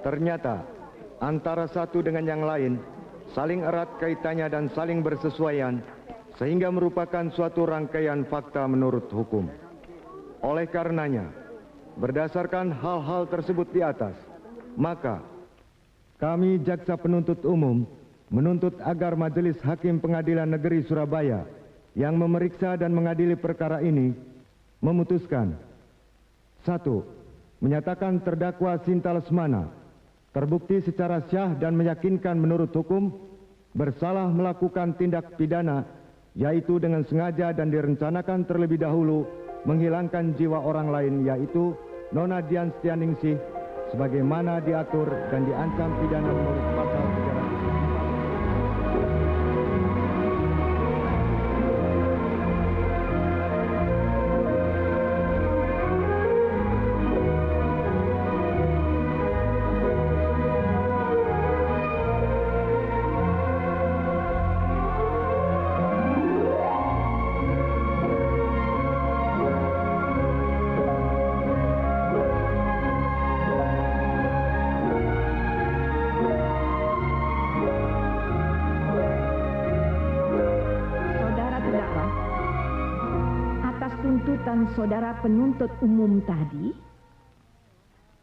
Ternyata antara satu dengan yang lain saling erat kaitannya dan saling bersesuaian, sehingga merupakan suatu rangkaian fakta menurut hukum. Oleh karenanya, berdasarkan hal-hal tersebut di atas, maka kami Jaksa Penuntut Umum menuntut agar Majelis Hakim Pengadilan Negeri Surabaya yang memeriksa dan mengadili perkara ini memutuskan: 1. Menyatakan terdakwa Sinta Lesmana terbukti secara syah dan meyakinkan menurut hukum bersalah melakukan tindak pidana, yaitu dengan sengaja dan direncanakan terlebih dahulu menghilangkan jiwa orang lain, yaitu Nona Dian Setianingsih, sebagaimana diatur dan diancam pidana menurut pasal 300. Tuntutan saudara penuntut umum tadi,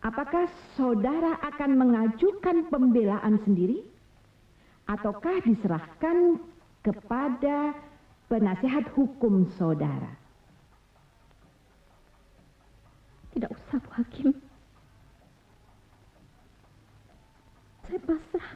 apakah saudara akan mengajukan pembelaan sendiri ataukah diserahkan kepada penasihat hukum saudara? Tidak usah, Bu Hakim. Saya pasrah.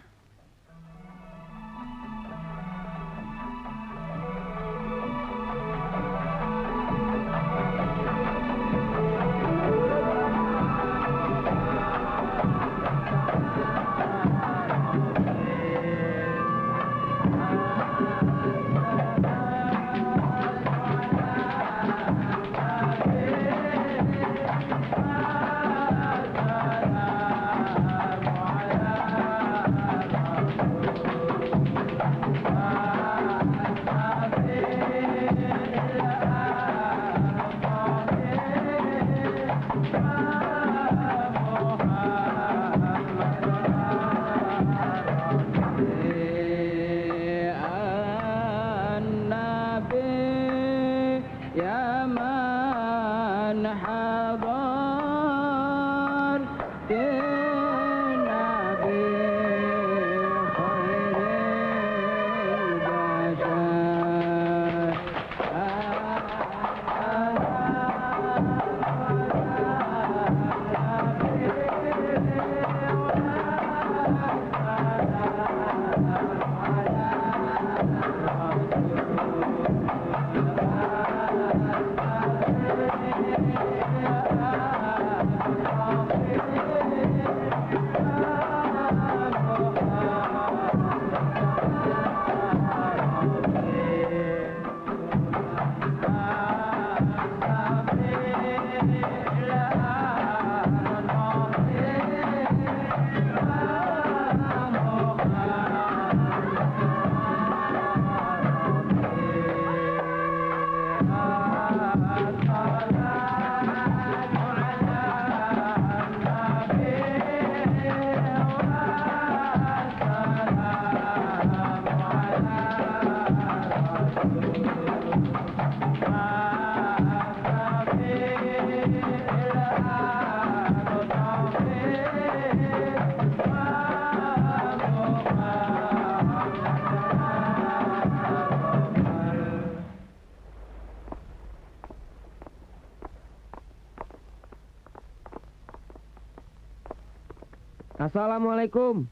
Assalamualaikum.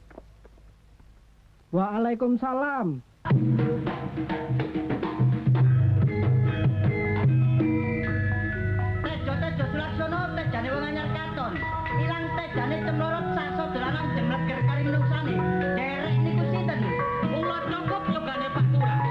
Waalaikumsalam. Tejo Sulaksono tejane wong anyar katon. Ilang tejane cemlorot sak sodolanan jemleger kari menungsane. Derek niku sinten? Mula cukup yogane Pak Lurah.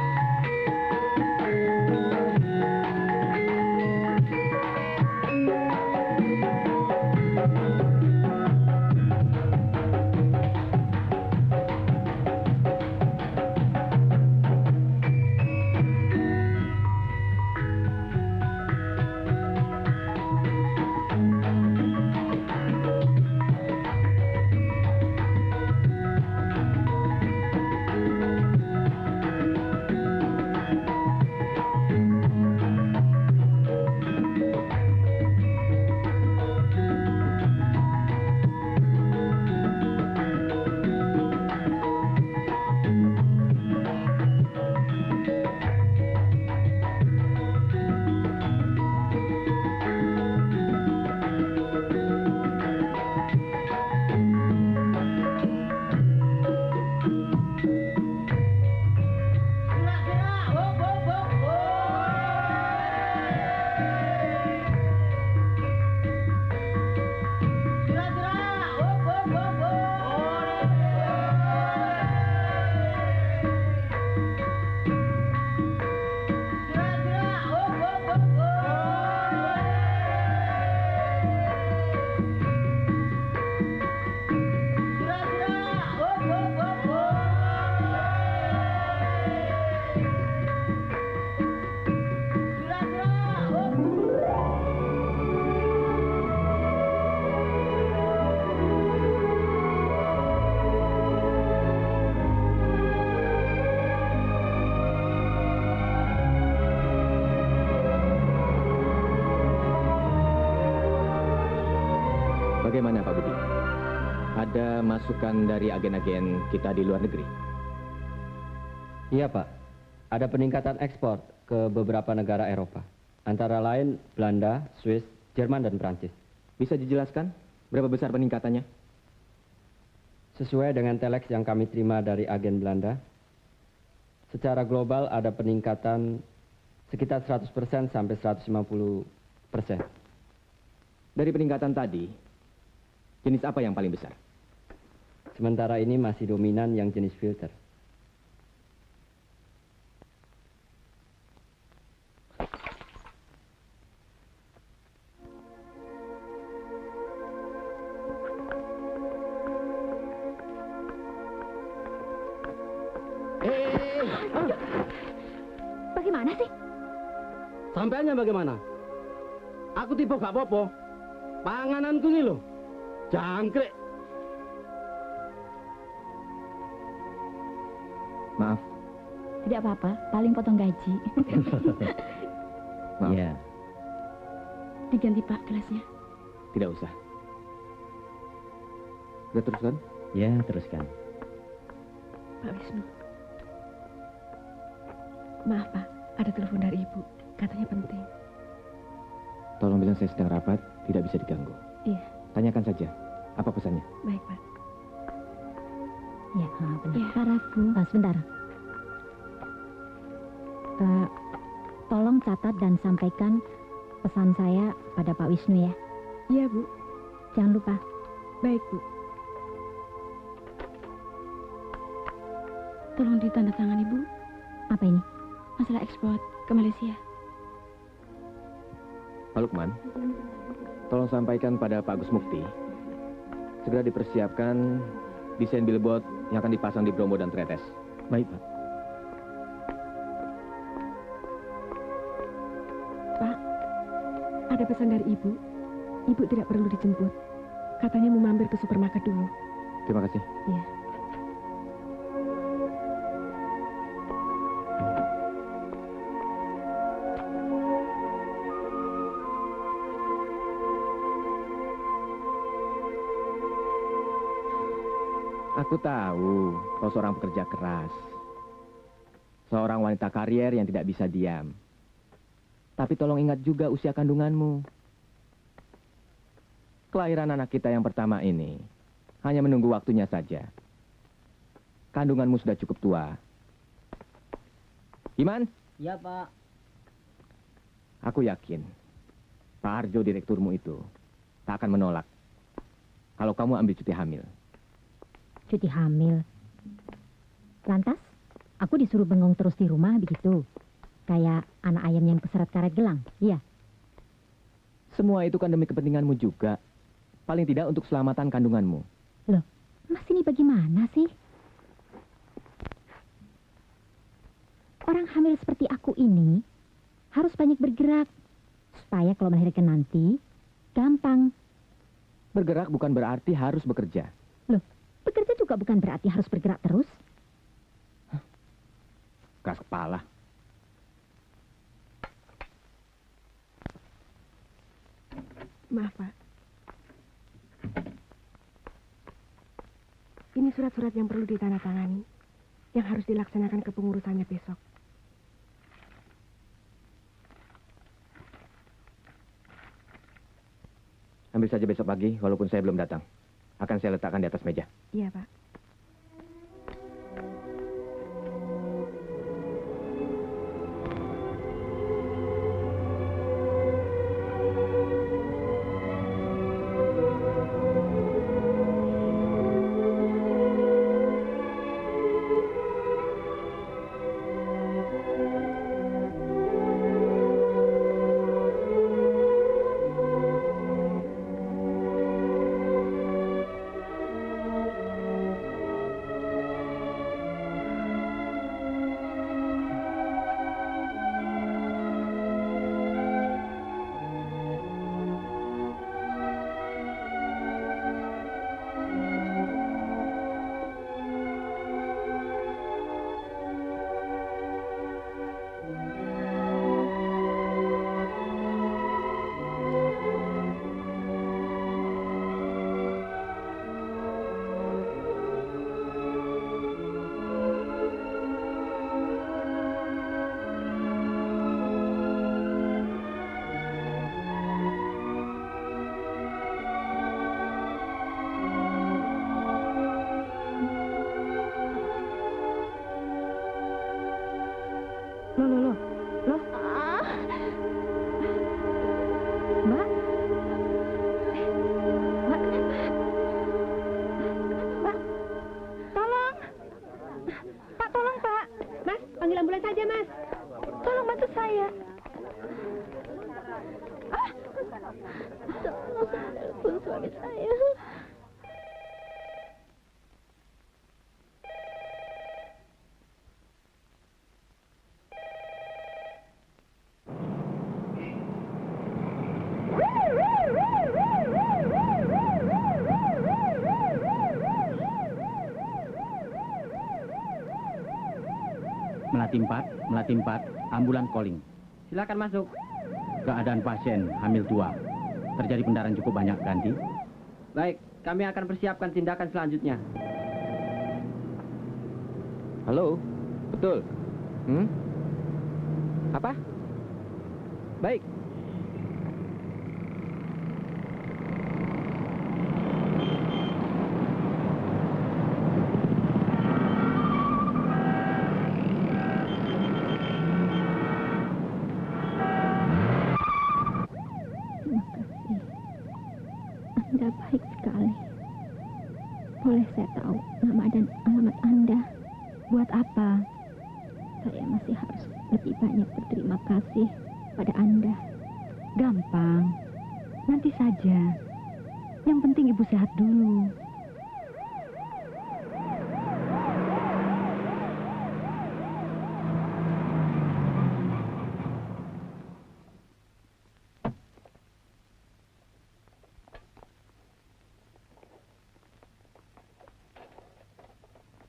Bagaimana Pak Budi? Ada masukan dari agen-agen kita di luar negeri? Iya Pak, ada peningkatan ekspor ke beberapa negara Eropa. Antara lain Belanda, Swiss, Jerman, dan Prancis. Bisa dijelaskan berapa besar peningkatannya? Sesuai dengan telex yang kami terima dari agen Belanda, secara global ada peningkatan sekitar 100% sampai 150%. Dari peningkatan tadi, jenis apa yang paling besar? Sementara ini masih dominan yang jenis filter. Bagaimana sih? Sampainya bagaimana? Aku tipe gak apa-apa. Pangananku ini loh, jangkrik. Maaf. Tidak apa-apa, paling potong gaji. Maaf. Iya. Diganti Pak gelasnya. Tidak usah. Sudah teruskan? Ya, teruskan. Pak Wisnu. Maaf Pak, ada telepon dari Ibu. Katanya penting. Tolong bilang saya sedang rapat, tidak bisa diganggu. Iya, Tanyakan saja, apa pesannya? baik Pak. Ya, benar. Ya. Pak Ragu. Sebentar. Tolong catat dan sampaikan pesan saya pada Pak Wisnu ya. Iya Bu, Jangan lupa. baik Bu. Tolong ditandatangani Bu, Apa ini? masalah ekspor ke Malaysia. Pak Lukman, tolong sampaikan pada Pak Gus Mukti, segera dipersiapkan desain billboard yang akan dipasang di Bromo dan Tretes. Baik Pak. Pak, ada pesan dari Ibu. Ibu tidak perlu dijemput. Katanya mau mampir ke supermarket dulu. Terima kasih. Iya. Aku tahu kau seorang pekerja keras. Seorang wanita karier yang tidak bisa diam. Tapi tolong ingat juga usia kandunganmu. Kelahiran anak kita yang pertama ini hanya menunggu waktunya saja. Kandunganmu sudah cukup tua. Iman? Iya Pak. Aku yakin Pak Harjo direkturmu itu tak akan menolak kalau kamu ambil cuti hamil. Cuti hamil. Lantas, aku disuruh bengong terus di rumah begitu. Kayak anak ayam yang keseret karet gelang. Iya. Semua itu kan demi kepentinganmu juga. Paling tidak untuk keselamatan kandunganmu. Loh, Mas ini bagaimana sih? Orang hamil seperti aku ini harus banyak bergerak. Supaya kalau melahirkan nanti, gampang. Bergerak bukan berarti harus bekerja. Loh, bekerja juga bukan berarti harus bergerak terus. Keras kepala. Maaf Pak. Ini surat-surat yang perlu ditandatangani. Yang harus dilaksanakan kepengurusannya besok. Ambil saja besok pagi, walaupun saya belum datang. Akan saya letakkan di atas meja. Iya Pak. Loh. Mbak? Mbak, kenapa? Mbak, tolong. Pak, tolong, Pak. Mas, panggil ambulans saja, Mas. Tolong bantu saya. Tolong, telepon suami saya. Melati 4, ambulan calling. Silakan masuk. Keadaan pasien hamil tua. Terjadi pendarahan cukup banyak, ganti. Baik, kami akan persiapkan tindakan selanjutnya. Halo, betul. Apa? Baik. Anda baik sekali. Boleh saya tahu nama dan alamat Anda? Buat apa? Saya masih harus lebih banyak berterima kasih pada Anda. Gampang. Nanti saja. Yang penting Ibu sehat dulu.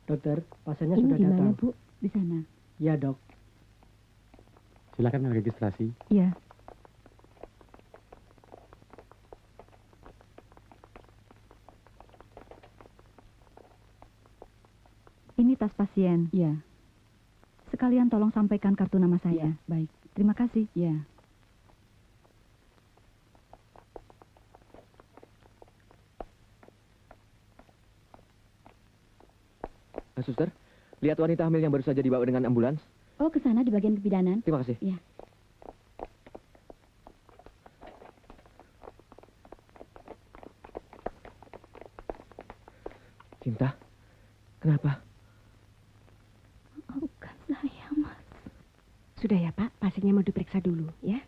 Dokter, pasiennya Ini sudah di mana, datang. Bu? Di sana. Ya, Dok. Silakan registrasi. Iya. Ini tas pasien. Iya. Sekalian tolong sampaikan kartu nama saya. Baik. Terima kasih. Iya. Suster, lihat wanita hamil yang baru saja dibawa dengan ambulans. Oh, ke sana di bagian kebidanan. Terima kasih. Iya. Cinta, kenapa? Maafkan saya, Mas. Sudah ya, Pak. Pasiennya mau diperiksa dulu, ya.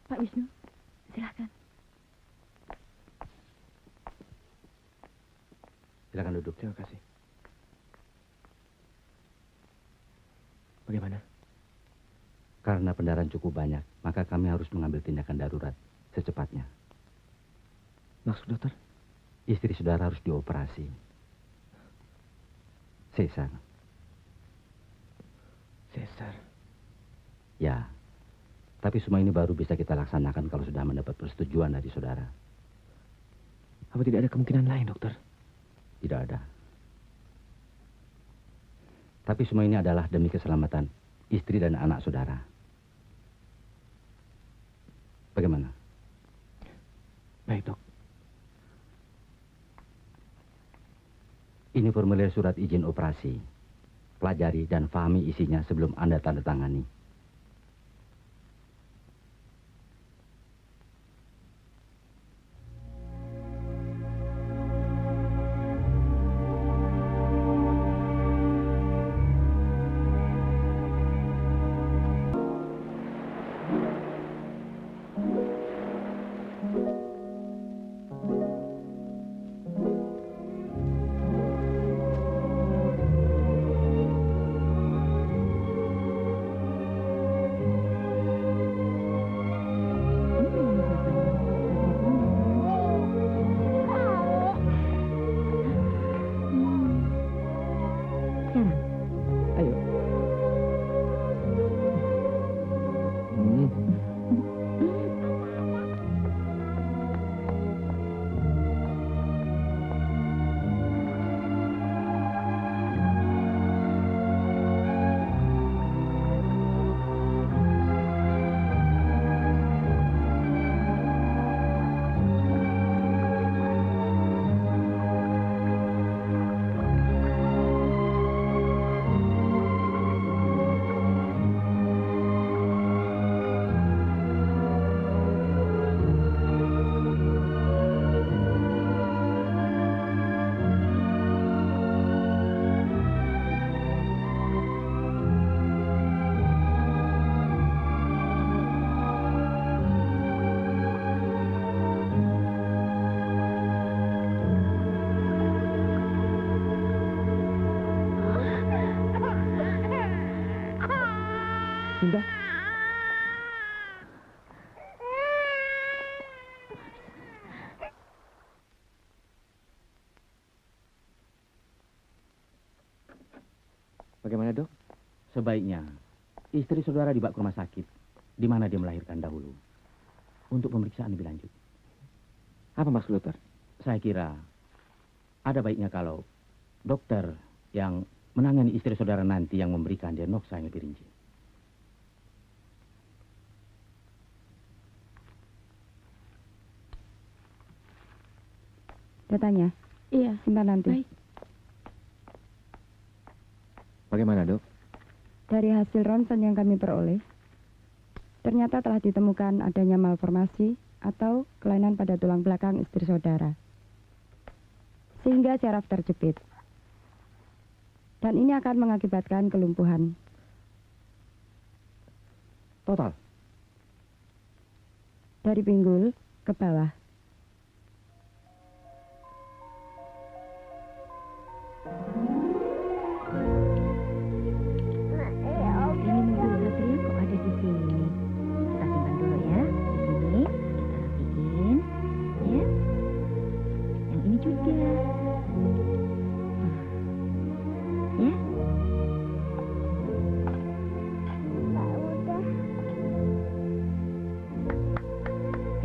Pak Wisnu, silakan. Silakan duduk. Terima kasih. Bagaimana? Karena pendarahan cukup banyak, maka kami harus mengambil tindakan darurat secepatnya. Maksud dokter? Istri saudara harus dioperasi. Sesar. Sesar. Ya. Tapi semua ini baru bisa kita laksanakan kalau sudah mendapat persetujuan dari saudara. Apa tidak ada kemungkinan lain, dokter? Tidak ada. Tapi semua ini adalah demi keselamatan istri dan anak saudara. Bagaimana? Baik, dok. Ini formulir surat izin operasi. Pelajari dan pahami isinya sebelum Anda tanda tangani. Sudah. Bagaimana, Dok? Sebaiknya istri saudara dibawa ke rumah sakit di mana dia melahirkan dahulu untuk pemeriksaan lebih lanjut. Apa maksud dokter? Saya kira ada baiknya kalau dokter yang menangani istri saudara nanti yang memberikan diagnosa yang lebih rinci. Datanya? Iya. Simpan nanti. Baik. Bagaimana, Dok? Dari hasil ronsen yang kami peroleh, ternyata telah ditemukan adanya malformasi atau kelainan pada tulang belakang istri saudara. Sehingga syaraf terjepit. Dan ini akan mengakibatkan kelumpuhan. Total? Dari pinggul ke bawah. Ini mobil Satria kok ada di sini? Kita simpan dulu ya. Di sini kita rapiin, ya. Yang ini juga. Ya.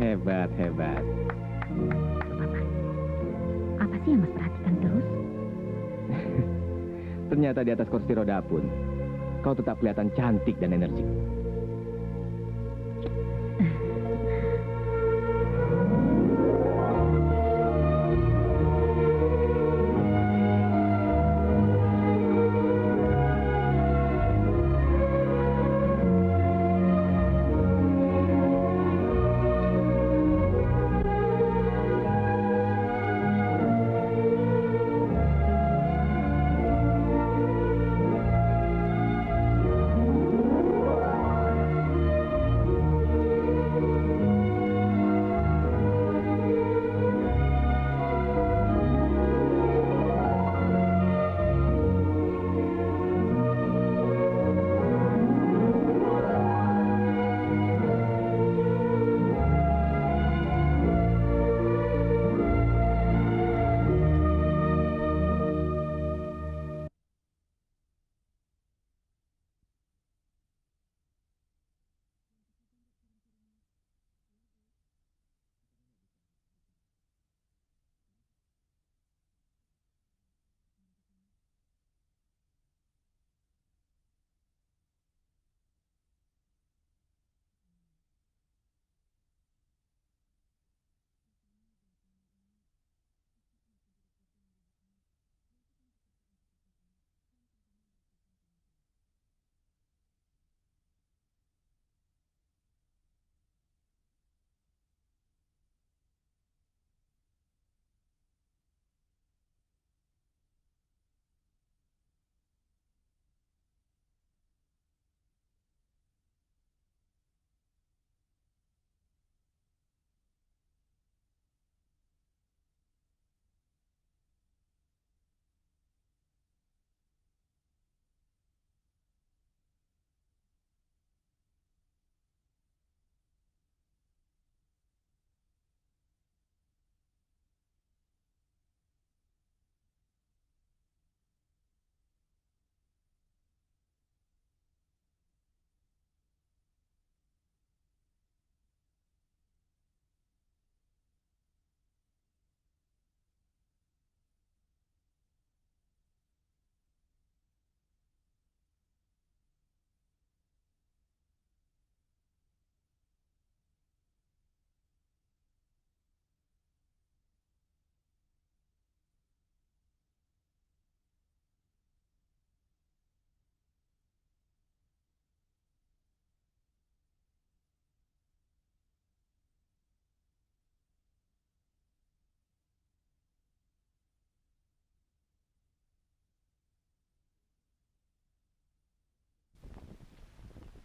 Hebat, hebat. Papa, apa sih yang Mas perhatikan terus? Ternyata di atas kursi roda pun, kau tetap kelihatan cantik dan energik.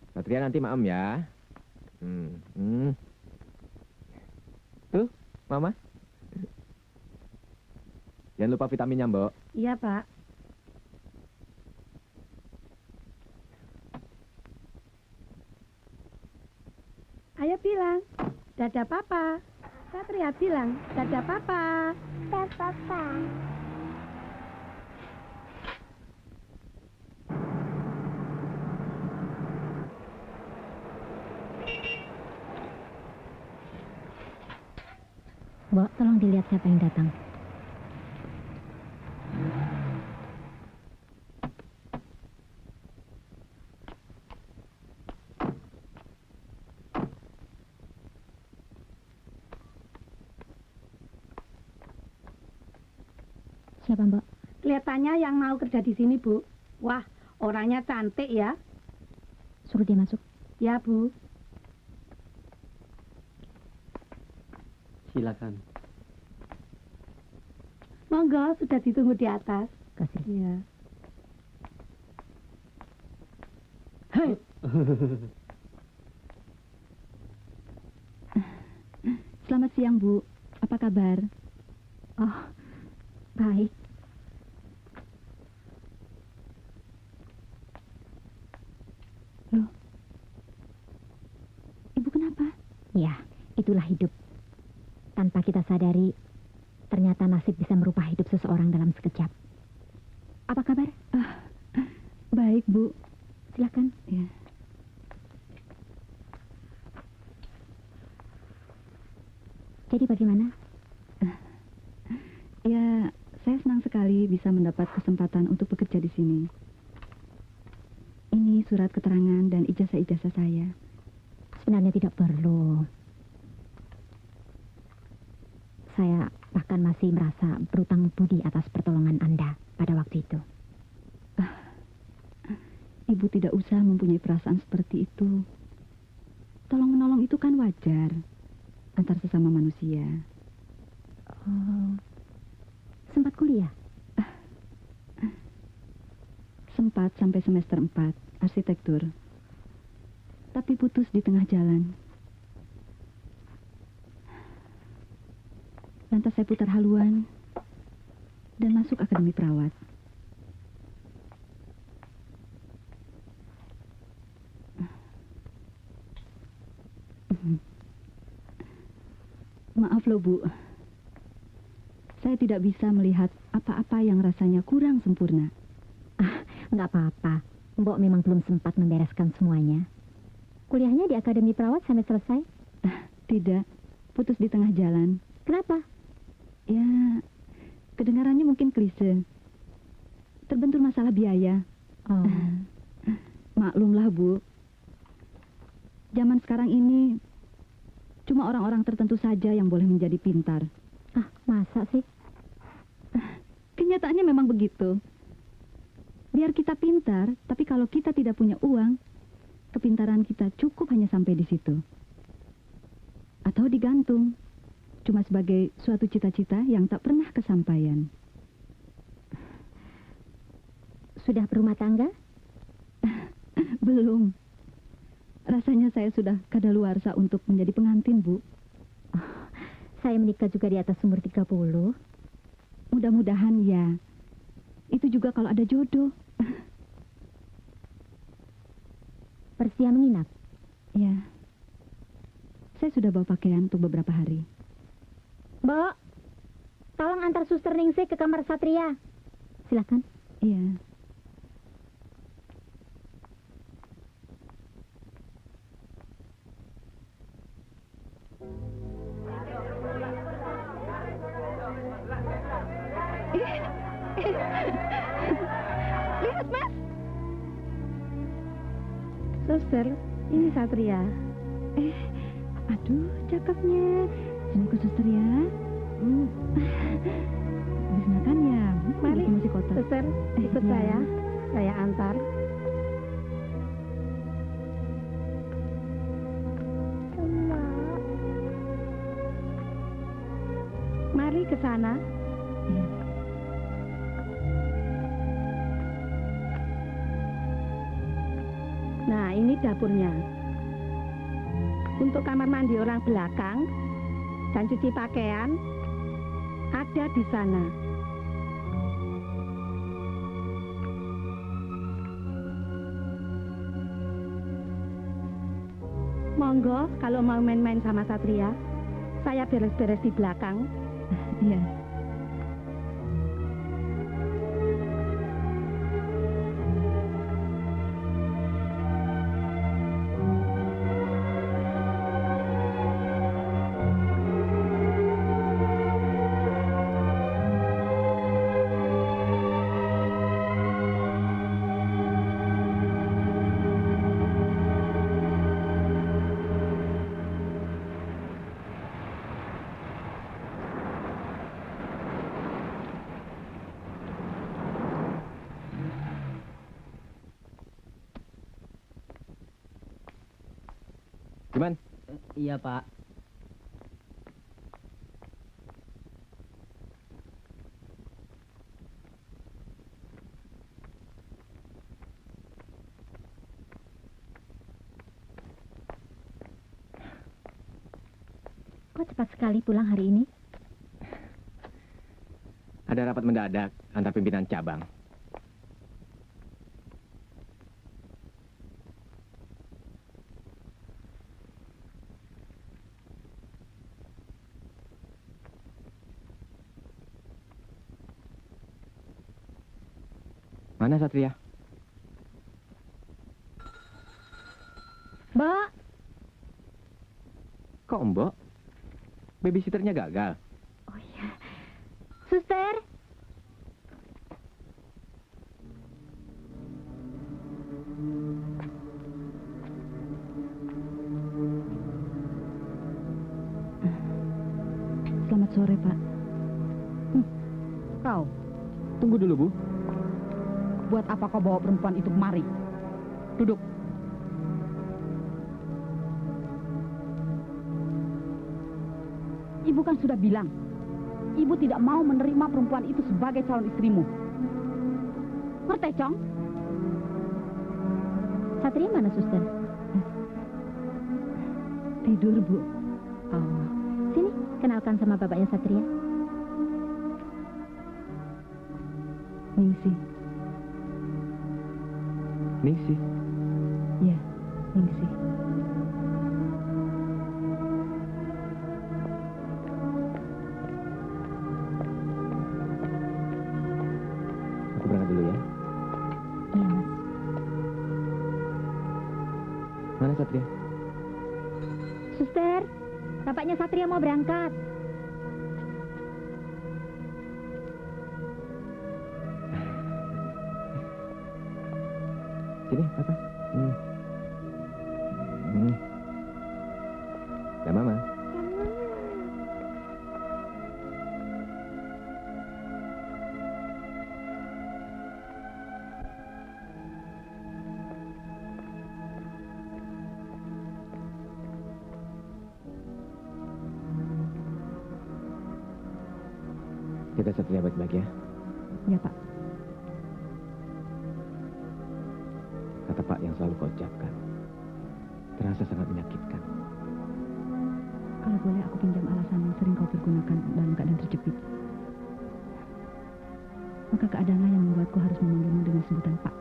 Satria nanti maem ya. Tuh, Mama. Jangan lupa vitaminnya, Mbok. Iya, Pak. Ayo bilang, dadah papa. Satria bilang, dadah papa. Dadah papa. Mbok, tolong dilihat siapa yang datang. Siapa, Mbok? Kelihatannya yang mau kerja di sini, Bu. Wah, orangnya cantik ya. Suruh dia masuk. Ya, Bu. Silakan. Monggo, sudah ditunggu di atas. Kasih. Iya. Hei. Selamat siang, Bu. Apa kabar? Oh, baik. Loh, Ibu kenapa? Ya, itulah hidup. Tanpa kita sadari, ternyata nasib bisa merubah hidup seseorang dalam sekejap. Apa kabar? Baik, Bu. Silakan. Ya. Jadi bagaimana? Ya, saya senang sekali bisa mendapat kesempatan untuk bekerja di sini. Ini surat keterangan dan ijazah-ijazah saya. Sebenarnya tidak perlu. Saya bahkan masih merasa berutang budi atas pertolongan Anda pada waktu itu. Ibu tidak usah mempunyai perasaan seperti itu. Tolong-menolong itu kan wajar antar sesama manusia. Oh, sempat kuliah? Sempat sampai semester 4, arsitektur. Tapi putus di tengah jalan. Lantas saya putar haluan dan masuk akademi perawat. Maaf loh, Bu. Saya tidak bisa melihat apa-apa yang rasanya kurang sempurna. Nggak apa-apa. Mbok memang belum sempat membereskan semuanya. Kuliahnya di akademi perawat sampai selesai? Tidak, putus di tengah jalan. Kenapa? Ya, kedengarannya mungkin klise. Terbentur masalah biaya. Oh. Maklumlah, Bu. Zaman sekarang ini cuma orang-orang tertentu saja yang boleh menjadi pintar. Masa sih? Kenyataannya memang begitu. Biar kita pintar, tapi kalau kita tidak punya uang, kepintaran kita cukup hanya sampai di situ. Atau digantung, cuma sebagai suatu cita-cita yang tak pernah kesampaian. Sudah berumah tangga? Belum. Rasanya saya sudah kadaluarsa untuk menjadi pengantin, Bu. Saya menikah juga di atas umur 30. Mudah-mudahan ya. Itu juga kalau ada jodoh. Bersedia menginap? Ya. Saya sudah bawa pakaian untuk beberapa hari. Mbak, tolong antar Suster Ningsih ke kamar Satria. Silakan. Iya. Lihat, Mas. Suster, ini Satria. Aduh, cakepnya. Sini ke suster ya. Habis makan ya? Mari, masih kotor. Suster, ikut ya. Saya antar. Mari ke sana. Iya. Nah, ini dapurnya. Untuk kamar mandi orang belakang dan cuci pakaian ada di sana. Monggo, kalau mau main-main sama Satria, saya beres-beres di belakang. Iya. Gimana? Iya, Pak. Kok cepat sekali pulang hari ini? Ada rapat mendadak antar pimpinan cabang. Mana Satria? Mbak, Kok Mbok? Babysitternya gagal. oh iya. Suster, Selamat sore, Pak. Kau, Tunggu dulu, Bu. buat apa kau bawa perempuan itu kemari? Duduk. Ibu kan sudah bilang, ibu tidak mau menerima perempuan itu sebagai calon istrimu. Ngerti, Cong? Satria mana, suster? Tidur, Bu. Oh, sini, kenalkan sama bapaknya Satria. Ningsih. Ningsih. Ya, Ningsih. Aku berangkat dulu ya. Iya, Mas. Mana Satria? Suster, bapaknya Satria mau berangkat. Sini, Papa. Ya, Mama. Kita Satria baik-baik ya. Ya, Pak. Kata Pak yang selalu kau ucapkan. Terasa sangat menyakitkan. Kalau boleh aku pinjam alasan yang sering kau pergunakan dalam keadaan terjepit. Maka keadaanlah yang membuatku harus memanggilmu dengan sebutan Pak.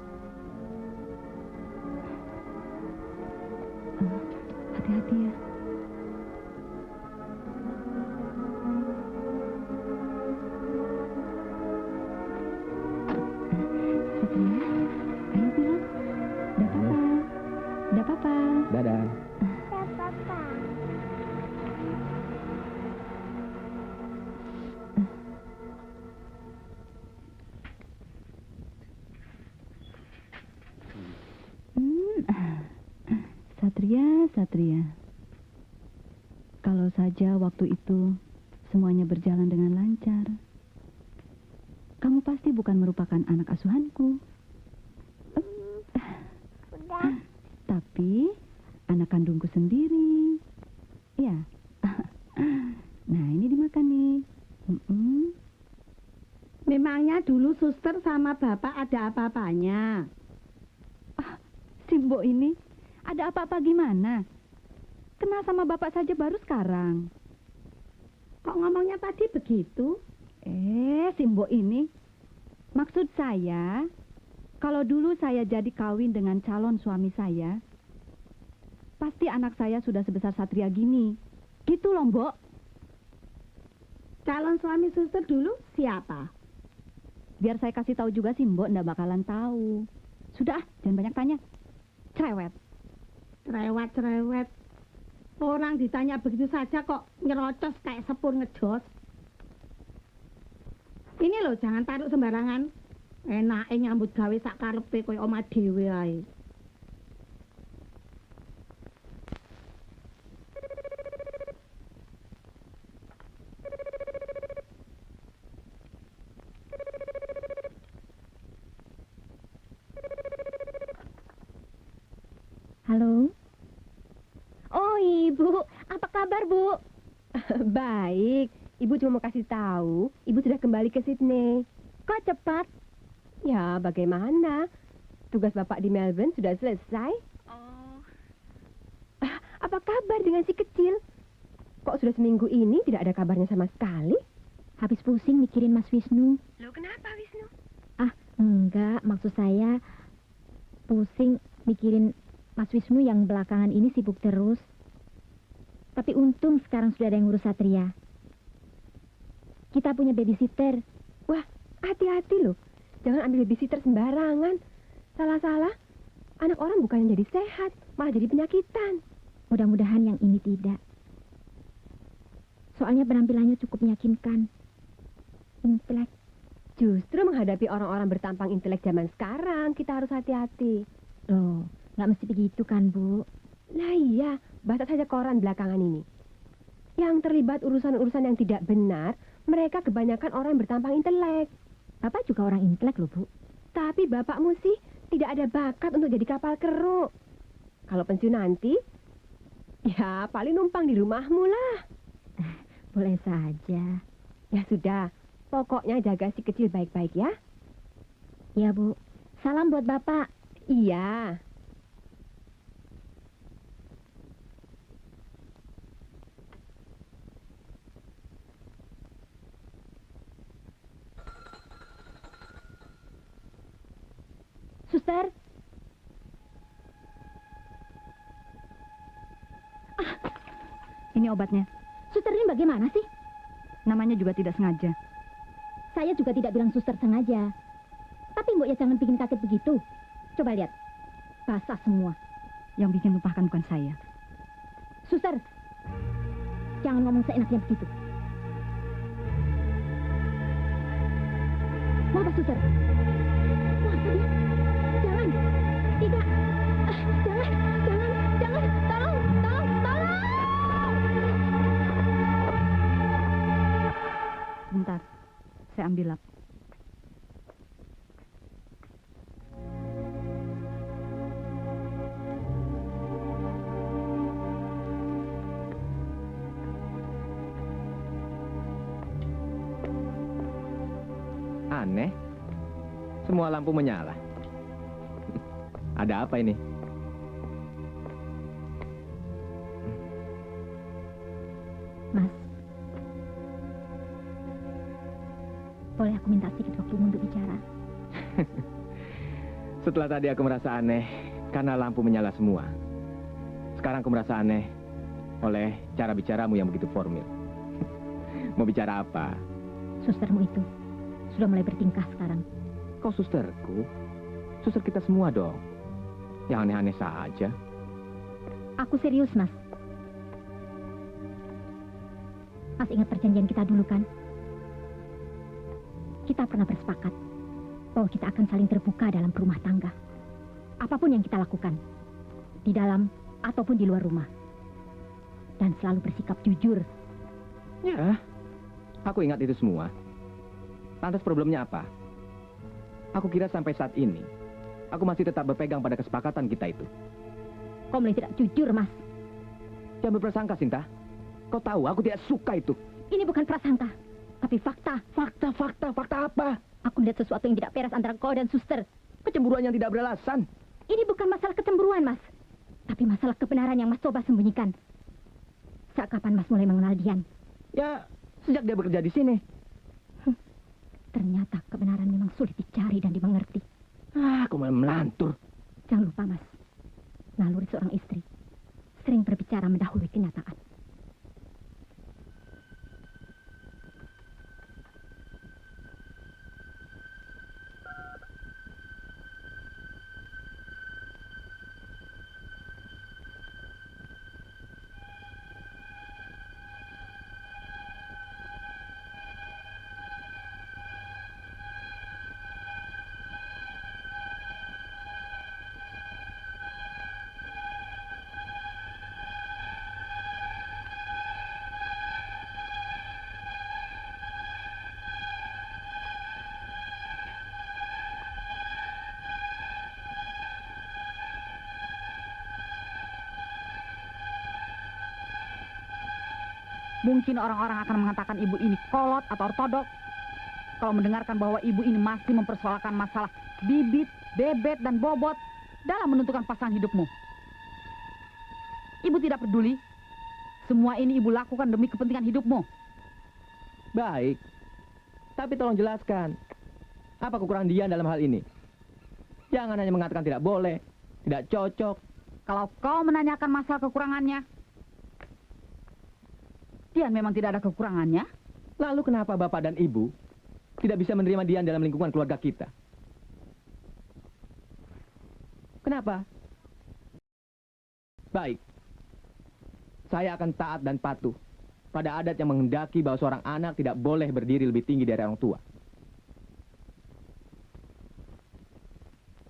Hati-hati ya. Satria, ayo bilang. Dah papa. Dah papa. Dadah. Satria. Kalau saja waktu itu semuanya berjalan dengan lancar. Kamu pasti bukan merupakan anak asuhanku. Tapi anak kandungku sendiri. Ya. Nah, ini dimakan nih. Memangnya dulu suster sama bapak ada apa-apanya? Si Mbok ini ada apa-apa gimana? Kenal sama bapak saja baru sekarang. Kok ngomongnya tadi begitu? Si Mbok ini. Maksud saya, kalau dulu saya jadi kawin dengan calon suami saya, pasti anak saya sudah sebesar Satria gini. Gitu loh, Mbok. Calon suami suster dulu siapa? Biar saya kasih tahu juga sih, Mbok ndak bakalan tahu. Sudah, jangan banyak tanya. Cerewet. Cerewet. Orang ditanya begitu saja kok nyerocos kayak sepur ngejos. Ini loh, jangan taruh sembarangan. Enake nyambut gawe sak karepe koyo omah dhewe ae. Halo? Oh, Ibu. Apa kabar, Bu? Baik, Ibu cuma mau kasih tahu, Ibu sudah kembali ke Sydney. Kok cepat? Ya, bagaimana? Tugas Bapak di Melbourne sudah selesai. Oh. Apa kabar dengan si kecil? Kok sudah seminggu ini tidak ada kabarnya sama sekali? Habis pusing mikirin Mas Wisnu. Loh, kenapa, Wisnu? Ah, enggak. Maksud saya pusing mikirin Mas Wisnu yang belakangan ini sibuk terus. Tapi untung sekarang sudah ada yang ngurus Satria. Kita punya babysitter. Wah, hati-hati loh. Jangan ambil babysitter sembarangan. Salah-salah, anak orang bukannya jadi sehat, malah jadi penyakitan. Mudah-mudahan yang ini tidak. Soalnya penampilannya cukup meyakinkan. Intelek. Justru menghadapi orang-orang bertampang intelek zaman sekarang, kita harus hati-hati. Loh, nggak mesti begitu kan, Bu? Nah iya, baca saja koran belakangan ini. Yang terlibat urusan-urusan yang tidak benar, mereka kebanyakan orang yang bertampang intelek. Bapak juga orang intelek loh, Bu. Tapi bapakmu sih tidak ada bakat untuk jadi kapal keruk. Kalau pensiun nanti, ya paling numpang di rumahmu lah. Boleh saja. Ya sudah, pokoknya jaga si kecil baik-baik ya. Iya, Bu. Salam buat Bapak. Iya. Suster. Ini obatnya. Suster ini bagaimana sih? Namanya juga tidak sengaja. Saya juga tidak bilang suster sengaja. Tapi Mbok ya jangan bikin kaget begitu. Coba lihat. Basah semua. Yang bikin lupakan bukan saya. Suster. Jangan ngomong seenaknya begitu. Mau apa, Suster? Mau apa dia? Jangan. Tidak. Jangan. Tolong. Bentar, saya ambil lap. Aneh, semua lampu menyala. Ada apa ini? Mas. Boleh aku minta sedikit waktumu untuk bicara? Setelah tadi aku merasa aneh karena lampu menyala semua. Sekarang aku merasa aneh oleh cara bicaramu yang begitu formal. Mau bicara apa? Sustermu itu sudah mulai bertingkah sekarang. Kau susterku? Suster kita semua dong. Yang aneh-aneh saja. Aku serius, Mas. Mas ingat perjanjian kita dulu kan? Kita pernah bersepakat bahwa kita akan saling terbuka dalam rumah tangga. Apapun yang kita lakukan, di dalam ataupun di luar rumah. Dan selalu bersikap jujur. Ya, aku ingat itu semua. Lantas problemnya apa? Aku kira sampai saat ini, aku masih tetap berpegang pada kesepakatan kita itu. Kau mulai tidak jujur, Mas. Jangan berprasangka, Sinta. Kau tahu, aku tidak suka itu. Ini bukan prasangka, tapi fakta. Fakta apa? Aku melihat sesuatu yang tidak beres antara kau dan suster. Kecemburuan yang tidak beralasan. Ini bukan masalah kecemburuan, Mas. Tapi masalah kebenaran yang Mas coba sembunyikan. Sejak kapan Mas mulai mengenal Dian? Ya, sejak dia bekerja di sini. Ternyata kebenaran memang sulit dicari dan dimengerti. Aku malah melantur. Jangan lupa, Mas. Naluri seorang istri berbicara mendahului kenyataan. Mungkin orang-orang akan mengatakan ibu ini kolot atau ortodok kalau mendengarkan bahwa ibu ini masih mempersoalkan masalah bibit, bebet, dan bobot dalam menentukan pasangan hidupmu. Ibu tidak peduli. Semua ini ibu lakukan demi kepentingan hidupmu. Baik. Tapi tolong jelaskan. Apa kekurangan Dian dalam hal ini? Jangan hanya mengatakan tidak boleh, tidak cocok. Kalau kau menanyakan masalah kekurangannya, Dian memang tidak ada kekurangannya. Lalu kenapa Bapak dan Ibu tidak bisa menerima Dian dalam lingkungan keluarga kita? Kenapa? Baik. Saya akan taat dan patuh pada adat yang menghendaki bahwa seorang anak tidak boleh berdiri lebih tinggi dari orang tua.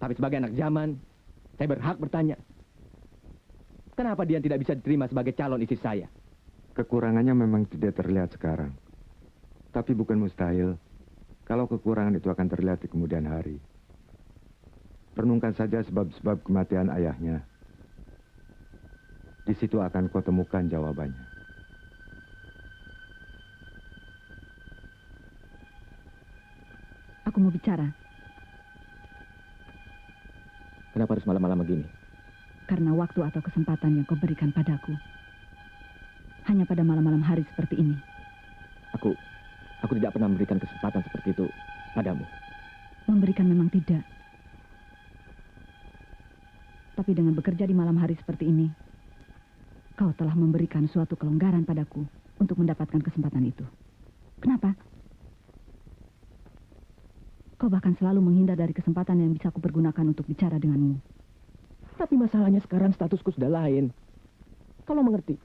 Tapi sebagai anak zaman, saya berhak bertanya, kenapa Dian tidak bisa diterima sebagai calon istri saya? Kekurangannya memang tidak terlihat sekarang. Tapi bukan mustahil kalau kekurangan itu akan terlihat di kemudian hari. Renungkan saja sebab-sebab kematian ayahnya. Di situ akan kau temukan jawabannya. Aku mau bicara. Kenapa harus malam-malam begini? Karena waktu atau kesempatan yang kau berikan padaku hanya pada malam-malam hari seperti ini. Aku tidak pernah memberikan kesempatan seperti itu padamu. Memberikan memang tidak. Tapi dengan bekerja di malam hari seperti ini, kau telah memberikan suatu kelonggaran padaku untuk mendapatkan kesempatan itu. Kenapa? Kau bahkan selalu menghindar dari kesempatan yang bisa aku pergunakan untuk bicara denganmu. Tapi masalahnya sekarang statusku sudah lain. Kalau mengerti.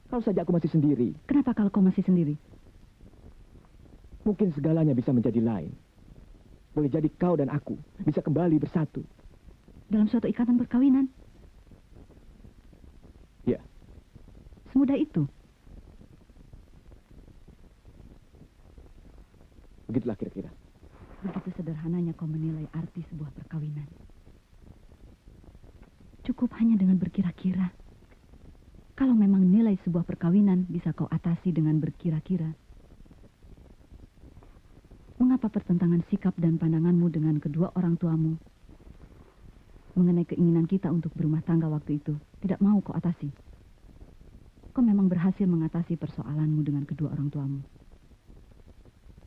Kalau saja aku masih sendiri. Kenapa kalau kau masih sendiri? Mungkin segalanya bisa menjadi lain. Boleh jadi kau dan aku bisa kembali bersatu. Dalam suatu ikatan perkawinan? Ya. Semudah itu? Begitulah kira-kira. Begitu sederhananya kau menilai arti sebuah perkawinan. Cukup hanya dengan berkira-kira. Kalau memang nilai sebuah perkawinan bisa kau atasi dengan berkira-kira, mengapa pertentangan sikap dan pandanganmu dengan kedua orang tuamu mengenai keinginan kita untuk berumah tangga waktu itu tidak mau kau atasi? Kau memang berhasil mengatasi persoalanmu dengan kedua orang tuamu,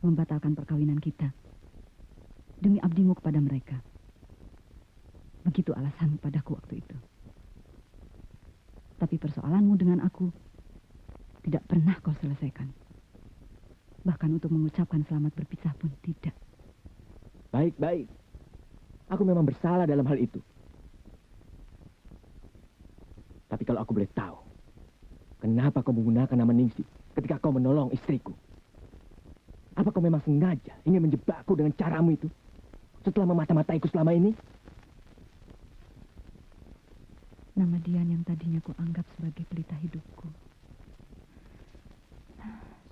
membatalkan perkawinan kita demi abdimu kepada mereka. Begitu alasanmu padaku waktu itu. Tapi persoalanmu dengan aku tidak pernah kau selesaikan. Bahkan untuk mengucapkan selamat berpisah pun tidak. Baik. Aku memang bersalah dalam hal itu. Tapi kalau aku boleh tahu, kenapa kau menggunakan nama Ningsih ketika kau menolong istriku? Apa kau memang sengaja ingin menjebakku dengan caramu itu? Setelah memata-mataiku selama ini? Nama Dian yang tadinya ku anggap sebagai pelita hidupku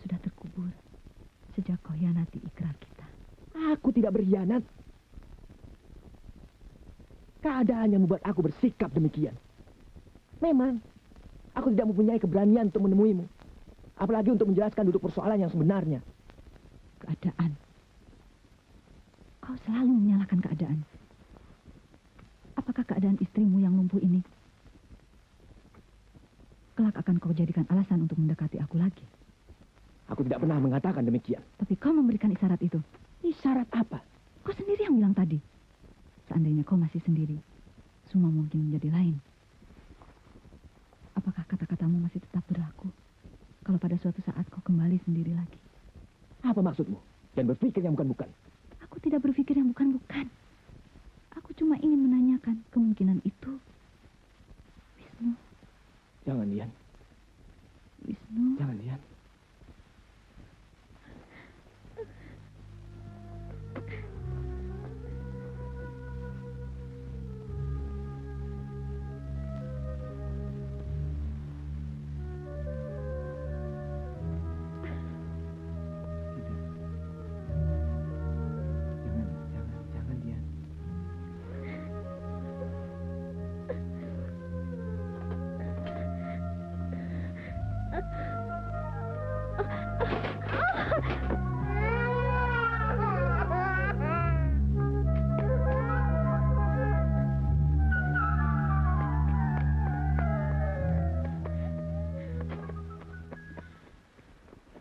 sudah terkubur sejak kau hianati ikrar kita. Aku tidak berkhianat. Keadaan yang membuat aku bersikap demikian. Memang, aku tidak mempunyai keberanian untuk menemuimu. Apalagi untuk menjelaskan duduk persoalan yang sebenarnya. Keadaan. Kau selalu menyalahkan keadaan. Apakah keadaan istrimu yang lumpuh ini kelak akan kau jadikan alasan untuk mendekati aku lagi? Aku tidak pernah mengatakan demikian. Tapi kau memberikan isyarat itu. Isyarat apa? Kau sendiri yang bilang tadi. Seandainya kau masih sendiri, semua mungkin menjadi lain. pada suatu saat kau kembali sendiri lagi. Apa maksudmu? Jangan berpikir yang bukan-bukan. Aku tidak berpikir yang bukan-bukan. Aku cuma ingin menanyakan kemungkinan itu. Wisnu. Jangan, Dian. Wisnu. Jangan, Dian. Jangan, Dian.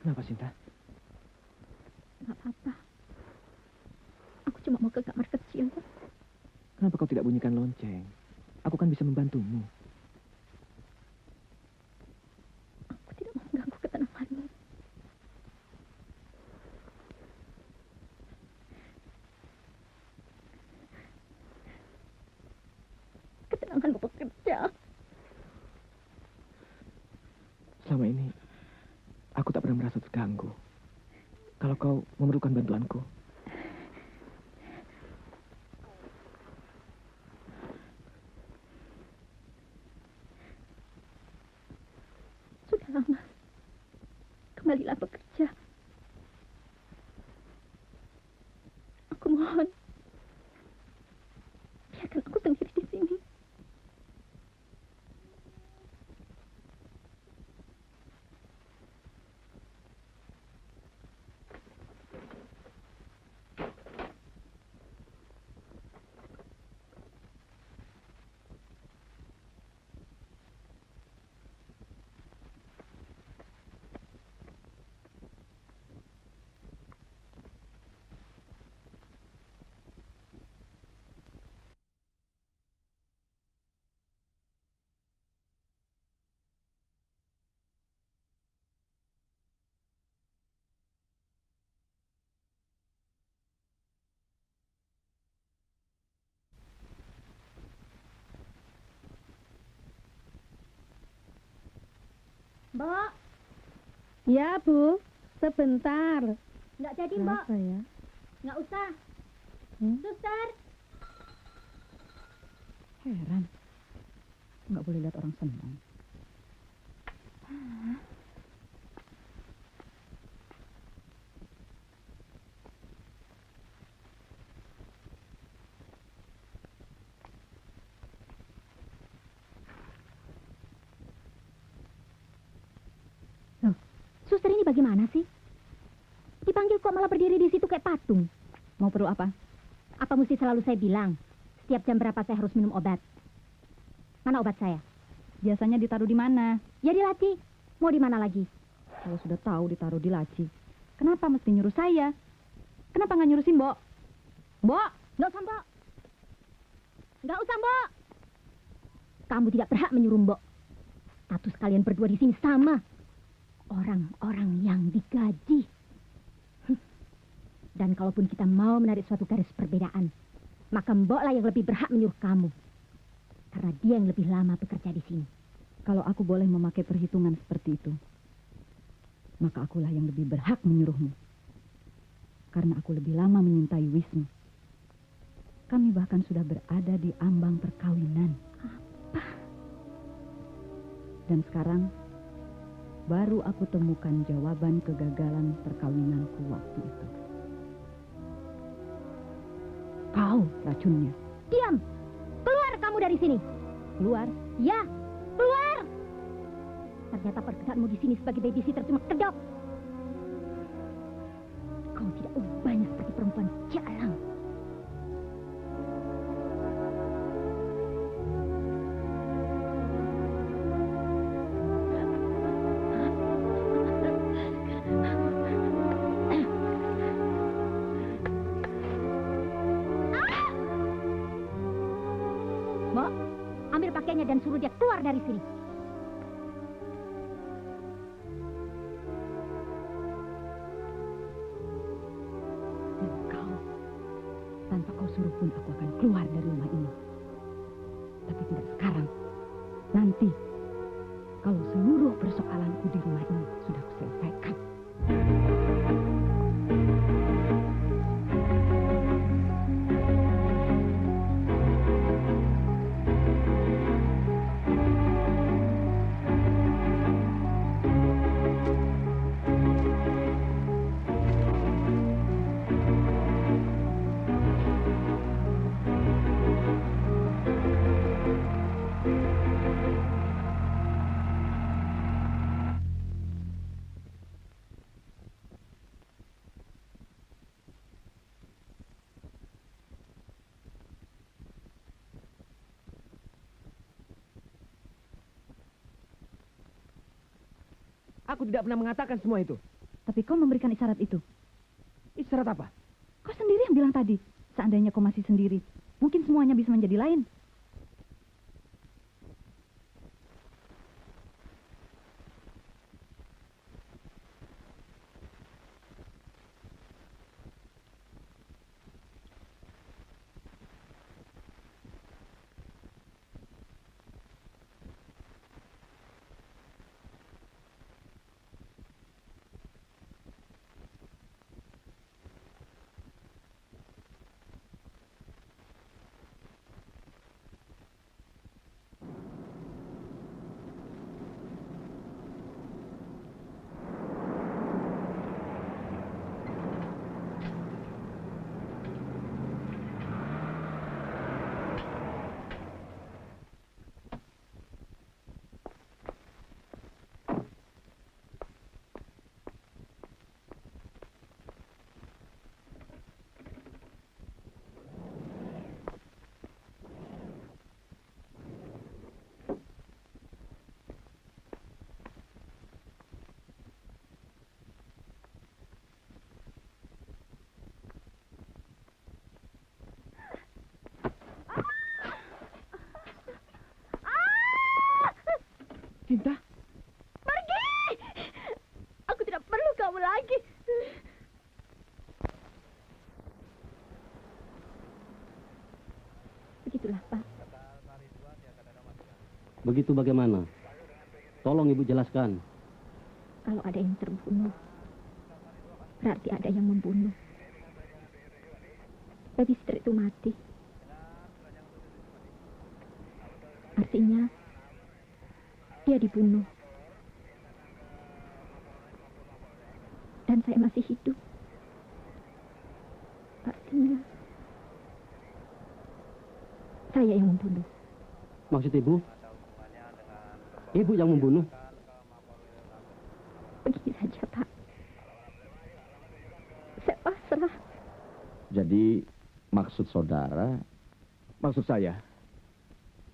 Kenapa, Sinta? Nggak apa-apa. Aku cuma mau ke kamar kecil. Kenapa kau tidak bunyikan lonceng? Aku kan bisa membantumu. Aku tidak mau mengganggu ketenanganmu. Ketenanganmu bekerja. Selama ini, aku tak pernah merasa terganggu. Kalau kau memerlukan bantuanku, Sudah lama. Kembalilah bekerja. Aku mohon. Biarkan aku sendiri di sini. Mbok, Ya, Bu. Sebentar. nggak jadi, Mbok. Kenapa ya? Nggak usah. Suster. Heran. Nggak boleh lihat orang senang. Loh, suster ini bagaimana sih? Dipanggil kok malah berdiri di situ kayak patung. Mau perlu apa? Apa mesti selalu saya bilang? Setiap jam berapa saya harus minum obat? Mana obat saya? Biasanya ditaruh di mana? Ya di laci. Mau di mana lagi? Kalau sudah tahu ditaruh di laci. Kenapa mesti nyuruh saya? Kenapa nggak nyuruh si Mbok? Mbok! Nggak usah, Mbok. Nggak usah, Mbok. Kamu tidak berhak menyuruh Mbok. Status kalian berdua di sini sama. Orang-orang yang digaji. Dan kalaupun kita mau menarik suatu garis perbedaan, maka Mbok lah yang lebih berhak menyuruh kamu. Karena dia yang lebih lama bekerja di sini. Kalau aku boleh memakai perhitungan seperti itu, maka akulah yang lebih berhak menyuruhmu. Karena aku lebih lama menyintai Wisnu. Kami bahkan sudah berada di ambang perkawinan. Apa? Dan sekarang, baru aku temukan jawaban kegagalan perkawinanku waktu itu. Kau racunnya. Diam! Keluar kamu dari sini! Keluar. Ya, keluar! Ternyata pekerjaanmu di sini sebagai babysitter cuma kedok. Kau tidak ubahnya seperti perempuan jalang. Mbok, ambil pakaiannya dan suruh dia keluar dari sini. suruh pun aku akan keluar dari rumah ini. Tapi tidak sekarang. Nanti, kalau seluruh persoalanku di rumah ini sudah kuselesaikan. Aku tidak pernah mengatakan semua itu. Tapi kau memberikan isyarat itu. Isyarat apa? Kau sendiri yang bilang tadi. Seandainya kau masih sendiri, mungkin semuanya bisa menjadi lain. Cinta? Pergi! Aku tidak perlu kamu lagi. Begitulah, Pak. Begitu bagaimana? Tolong Ibu jelaskan. Kalau ada yang terbunuh, berarti ada yang membunuh. Babysitter itu mati. Artinya, dia dibunuh. Dan saya masih hidup. Artinya, saya yang membunuh. Maksud Ibu? Ibu yang membunuh? Begini saja, Pak. Saya pasrah. Jadi, maksud saudara? Maksud saya,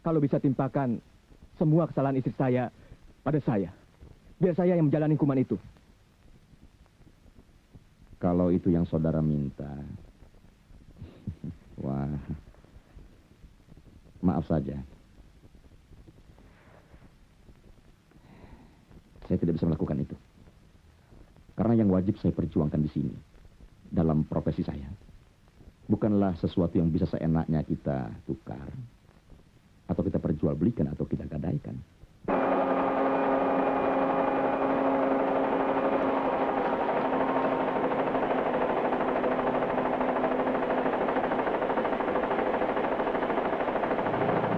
kalau bisa timpakan semua kesalahan istri saya pada saya. Biar saya yang menjalani hukuman itu. Kalau itu yang saudara minta. Wah. Maaf saja. Saya tidak bisa melakukan itu. Karena yang wajib saya perjuangkan di sini, dalam profesi saya, bukanlah sesuatu yang bisa seenaknya kita tukar, atau kita perjualbelikan, atau kita gadaikan.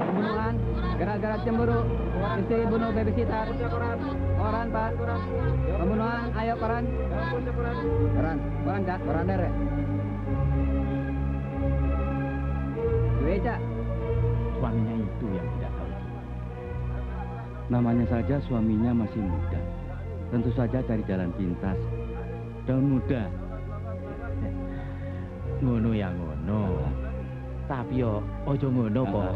Pembunuhan, gara-gara cemburu, istri bunuh babysitter. Koran, Pak. Pembunuhan, ayo koran. Koran, Cak. Koran dere. Cak. Suaminya itu yang tidak tahu. Namanya saja suaminya masih muda. Tentu saja dari jalan pintas. Daun muda. Ngono ya ngono. Tapi yo ojo ngono kok.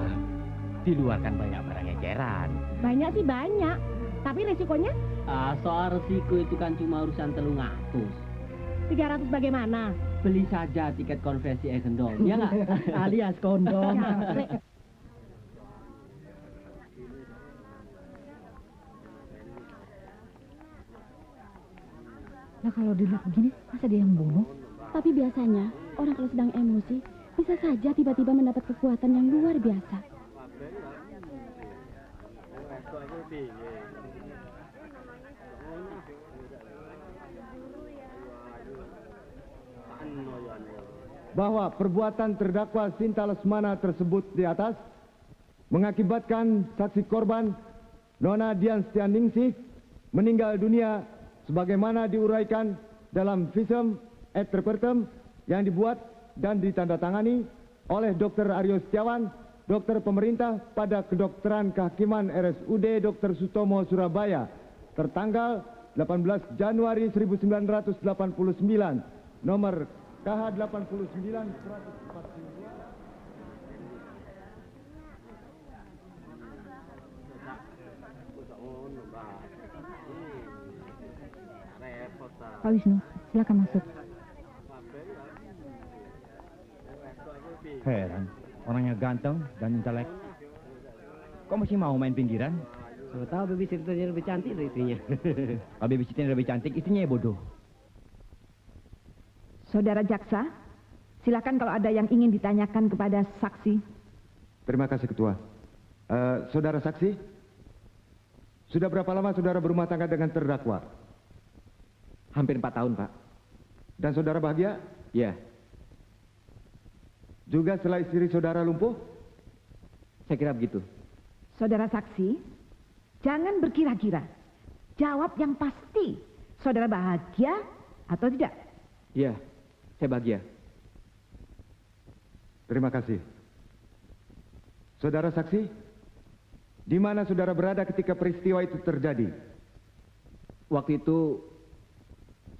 Di luar kan banyak barang eceran. Banyak sih banyak. Tapi resikonya? Soal resiko itu kan cuma urusan 300. 300 bagaimana? Beli saja tiket konversi Egendol, ya nggak? Alias kondom. Nah kalau dilihat begini, masa dia yang bunuh? Tapi biasanya orang kalau sedang emosi bisa saja tiba-tiba mendapat kekuatan yang luar biasa. Bahwa perbuatan terdakwa Sinta Lesmana tersebut di atas mengakibatkan saksi korban Nona Dian Setianingsih meninggal dunia sebagaimana diuraikan dalam visum et repertum yang dibuat dan ditandatangani oleh Dr. Aryo Setiawan, dokter pemerintah pada Kedokteran Kehakiman RSUD Dr. Sutomo Surabaya, tertanggal 18 Januari 1989, nomor KH 89 142. Pak Wisnu, silakan masuk. Heran, orangnya ganteng dan intelek. Kok masih mau main pinggiran? Saya tahu babysitternya lebih cantik dari istrinya. Kalau babysitternya lebih cantik, istrinya ya bodoh. Saudara jaksa, silakan kalau ada yang ingin ditanyakan kepada saksi. Terima kasih Ketua. Saudara saksi, sudah berapa lama saudara berumah tangga dengan terdakwa? Hampir 4 tahun, Pak. Dan saudara bahagia? Ya. Juga setelah istri saudara lumpuh? Saya kira begitu. Saudara saksi, jangan berkira-kira. Jawab yang pasti. Saudara bahagia atau tidak? Iya, saya bahagia. Terima kasih. Saudara saksi, di mana saudara berada ketika peristiwa itu terjadi? Waktu itu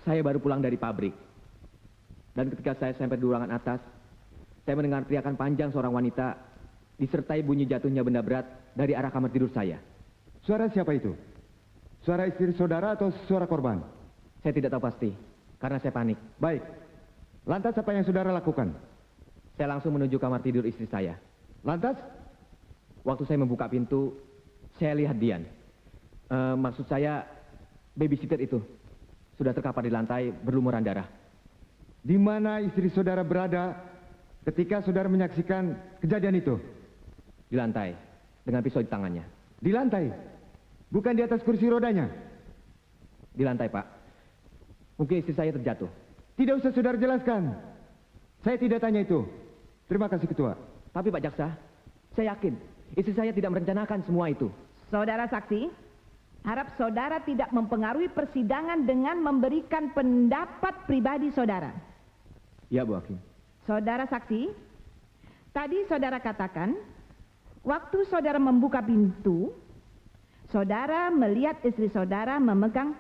saya baru pulang dari pabrik. Dan ketika saya sampai di ruangan atas, saya mendengar teriakan panjang seorang wanita disertai bunyi jatuhnya benda berat dari arah kamar tidur saya. Suara siapa itu? Suara istri saudara atau suara korban? Saya tidak tahu pasti, karena saya panik. Baik. Lantas apa yang saudara lakukan? Saya langsung menuju kamar tidur istri saya. Lantas? Waktu saya membuka pintu, saya lihat Dian. Maksud saya, babysitter itu sudah terkapar di lantai berlumuran darah. Di mana istri saudara berada ketika saudara menyaksikan kejadian itu? Di lantai, dengan pisau di tangannya. Di lantai? Bukan di atas kursi rodanya? Di lantai, Pak. Mungkin istri saya terjatuh. Tidak usah saudara jelaskan. Saya tidak tanya itu. Terima kasih Ketua. Tapi Pak Jaksa, saya yakin istri saya tidak merencanakan semua itu. Saudara saksi, harap saudara tidak mempengaruhi persidangan dengan memberikan pendapat pribadi saudara. Ya, Bu Hakim. Saudara saksi, tadi saudara katakan, waktu saudara membuka pintu, saudara melihat istri saudara memegang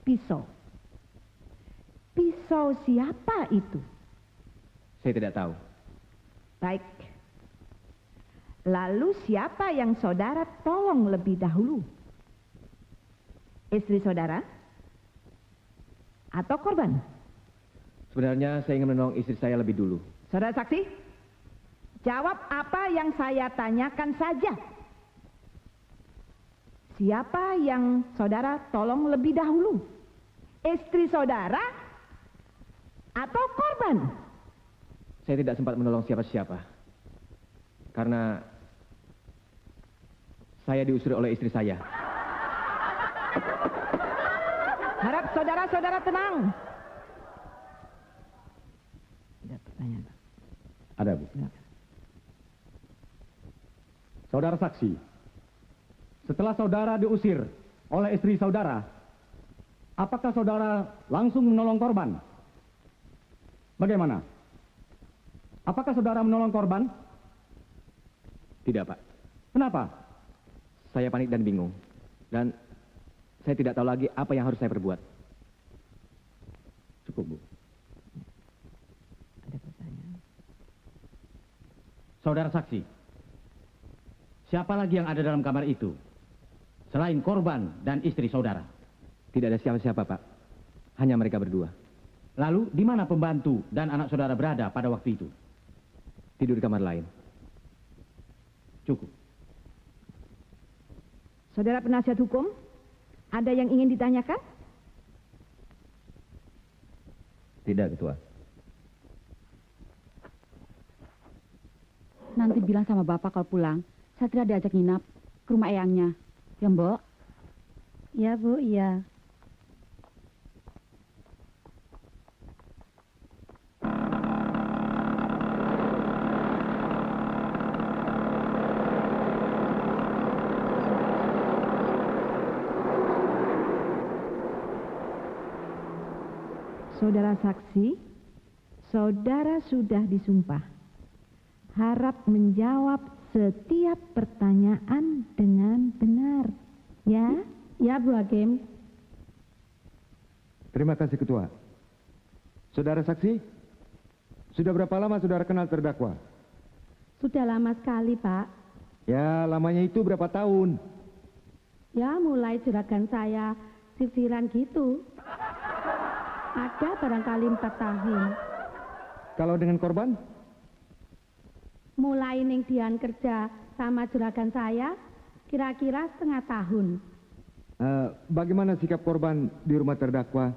pisau. Pisau siapa itu? Saya tidak tahu. Baik. Lalu siapa yang saudara tolong lebih dahulu? Istri saudara? Atau korban? Sebenarnya saya ingin menolong istri saya lebih dulu. Saudara saksi, jawab apa yang saya tanyakan saja. Siapa yang saudara tolong lebih dahulu? Istri saudara atau korban? Saya tidak sempat menolong siapa-siapa. Karena saya diusir oleh istri saya. Harap saudara-saudara tenang. Ada pertanyaan, Pak? Ada, Bu. Saudara saksi, setelah saudara diusir oleh istri saudara, apakah saudara langsung menolong korban? Bagaimana? Apakah saudara menolong korban? Tidak, Pak. Kenapa? Saya panik dan bingung. Dan saya tidak tahu lagi apa yang harus saya perbuat. Cukup, Bu. Ada pertanyaan. Saudara saksi, siapa lagi yang ada dalam kamar itu? Selain korban dan istri saudara? Tidak ada siapa-siapa, Pak. Hanya mereka berdua. Lalu, di mana pembantu dan anak saudara berada pada waktu itu? Tidur di kamar lain. Cukup. Saudara penasihat hukum, ada yang ingin ditanyakan? Tidak, Ketua. Nanti bilang sama Bapak kalau pulang, Satria diajak nginap ke rumah eyangnya. Ya, Mbok? Ya, Bu, iya. Saudara saksi, saudara sudah disumpah. Harap menjawab setiap pertanyaan dengan benar. Ya? Ya, Bu Hakim. Terima kasih, Ketua. Saudara saksi, sudah berapa lama saudara kenal terdakwa? Sudah lama sekali, Pak. Ya, lamanya itu berapa tahun? Ya, mulai juragan saya sisiran gitu. Ada barangkali 4 tahun. Kalau dengan korban? Mulai Ning Dian kerja sama juragan saya, kira-kira setengah tahun. Bagaimana sikap korban di rumah terdakwa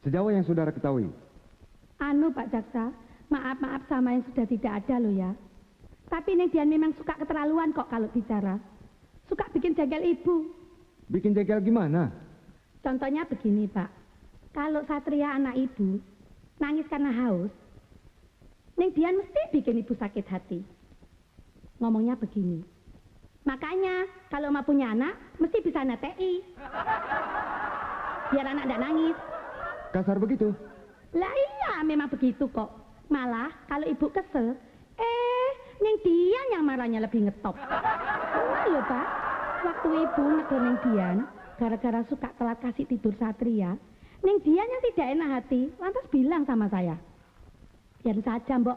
sejauh yang saudara ketahui? Anu Pak Jaksa, maaf sama yang sudah tidak ada loh ya. Tapi Ning Dian memang suka keterlaluan kok kalau bicara. Suka bikin jengkel ibu. Bikin jengkel gimana? Contohnya begini Pak. Kalau Satria anak ibu nangis karena haus, Ning Dian mesti bikin ibu sakit hati. Ngomongnya begini, makanya kalau mau punya anak mesti bisa netei, biar anak tidak nangis. Kasar begitu? Lah iya memang begitu kok. Malah kalau ibu kesel, Ning Dian yang marahnya lebih ngetop. Nah loh Pak, waktu ibu negur Ning Dian gara-gara suka telat kasih tidur Satria, Ning Dian yang tidak enak hati lantas bilang sama saya, biar saja Mbok,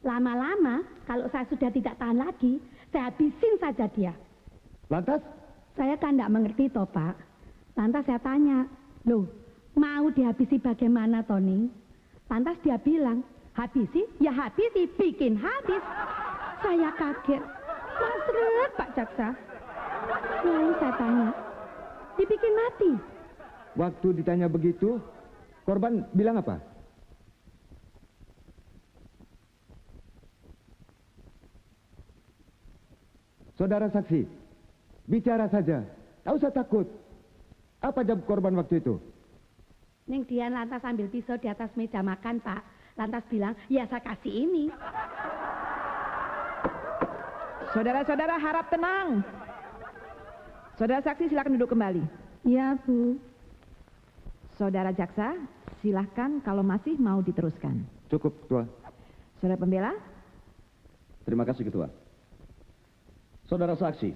lama-lama kalau saya sudah tidak tahan lagi, saya habisin saja dia. Lantas? Saya kan tidak mengerti toh Pak. Lantas saya tanya, loh mau dihabisi bagaimana Tony? Lantas dia bilang, habisi? Ya habisi, bikin habis. Saya kaget, masret Pak Jaksa. Lalu saya tanya, dibikin mati? Waktu ditanya begitu, korban bilang apa? Saudara saksi, bicara saja, tak usah takut. Apa jawab korban waktu itu? Ning Dian lantas ambil pisau di atas meja makan, Pak. Lantas bilang, ya saya kasih ini. Saudara-saudara harap tenang. Saudara saksi silakan duduk kembali. Ya, Bu. Saudara jaksa, silahkan kalau masih mau diteruskan. Cukup, Ketua. Saudara pembela? Terima kasih, Ketua. Saudara saksi,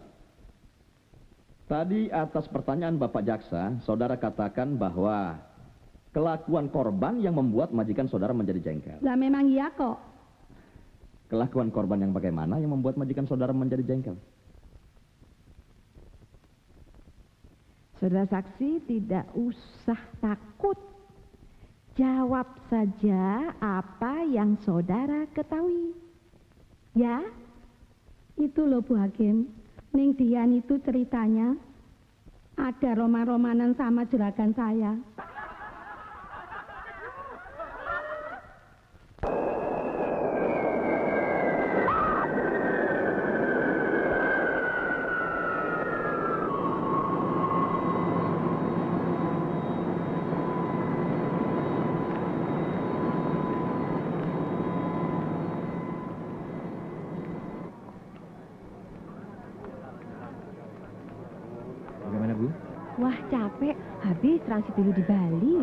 tadi atas pertanyaan Bapak Jaksa, saudara katakan bahwa kelakuan korban yang membuat majikan saudara menjadi jengkel. Lah memang iya kok. Kelakuan korban yang bagaimana yang membuat majikan saudara menjadi jengkel? Saudara saksi tidak usah takut. Jawab saja apa yang saudara ketahui. Ya? Itu loh Bu Hakim. Ning Dian itu ceritanya ada roman-romanan sama juragan saya. Bagaimana, Bu? Wah, capek. Habis transit dulu di Bali.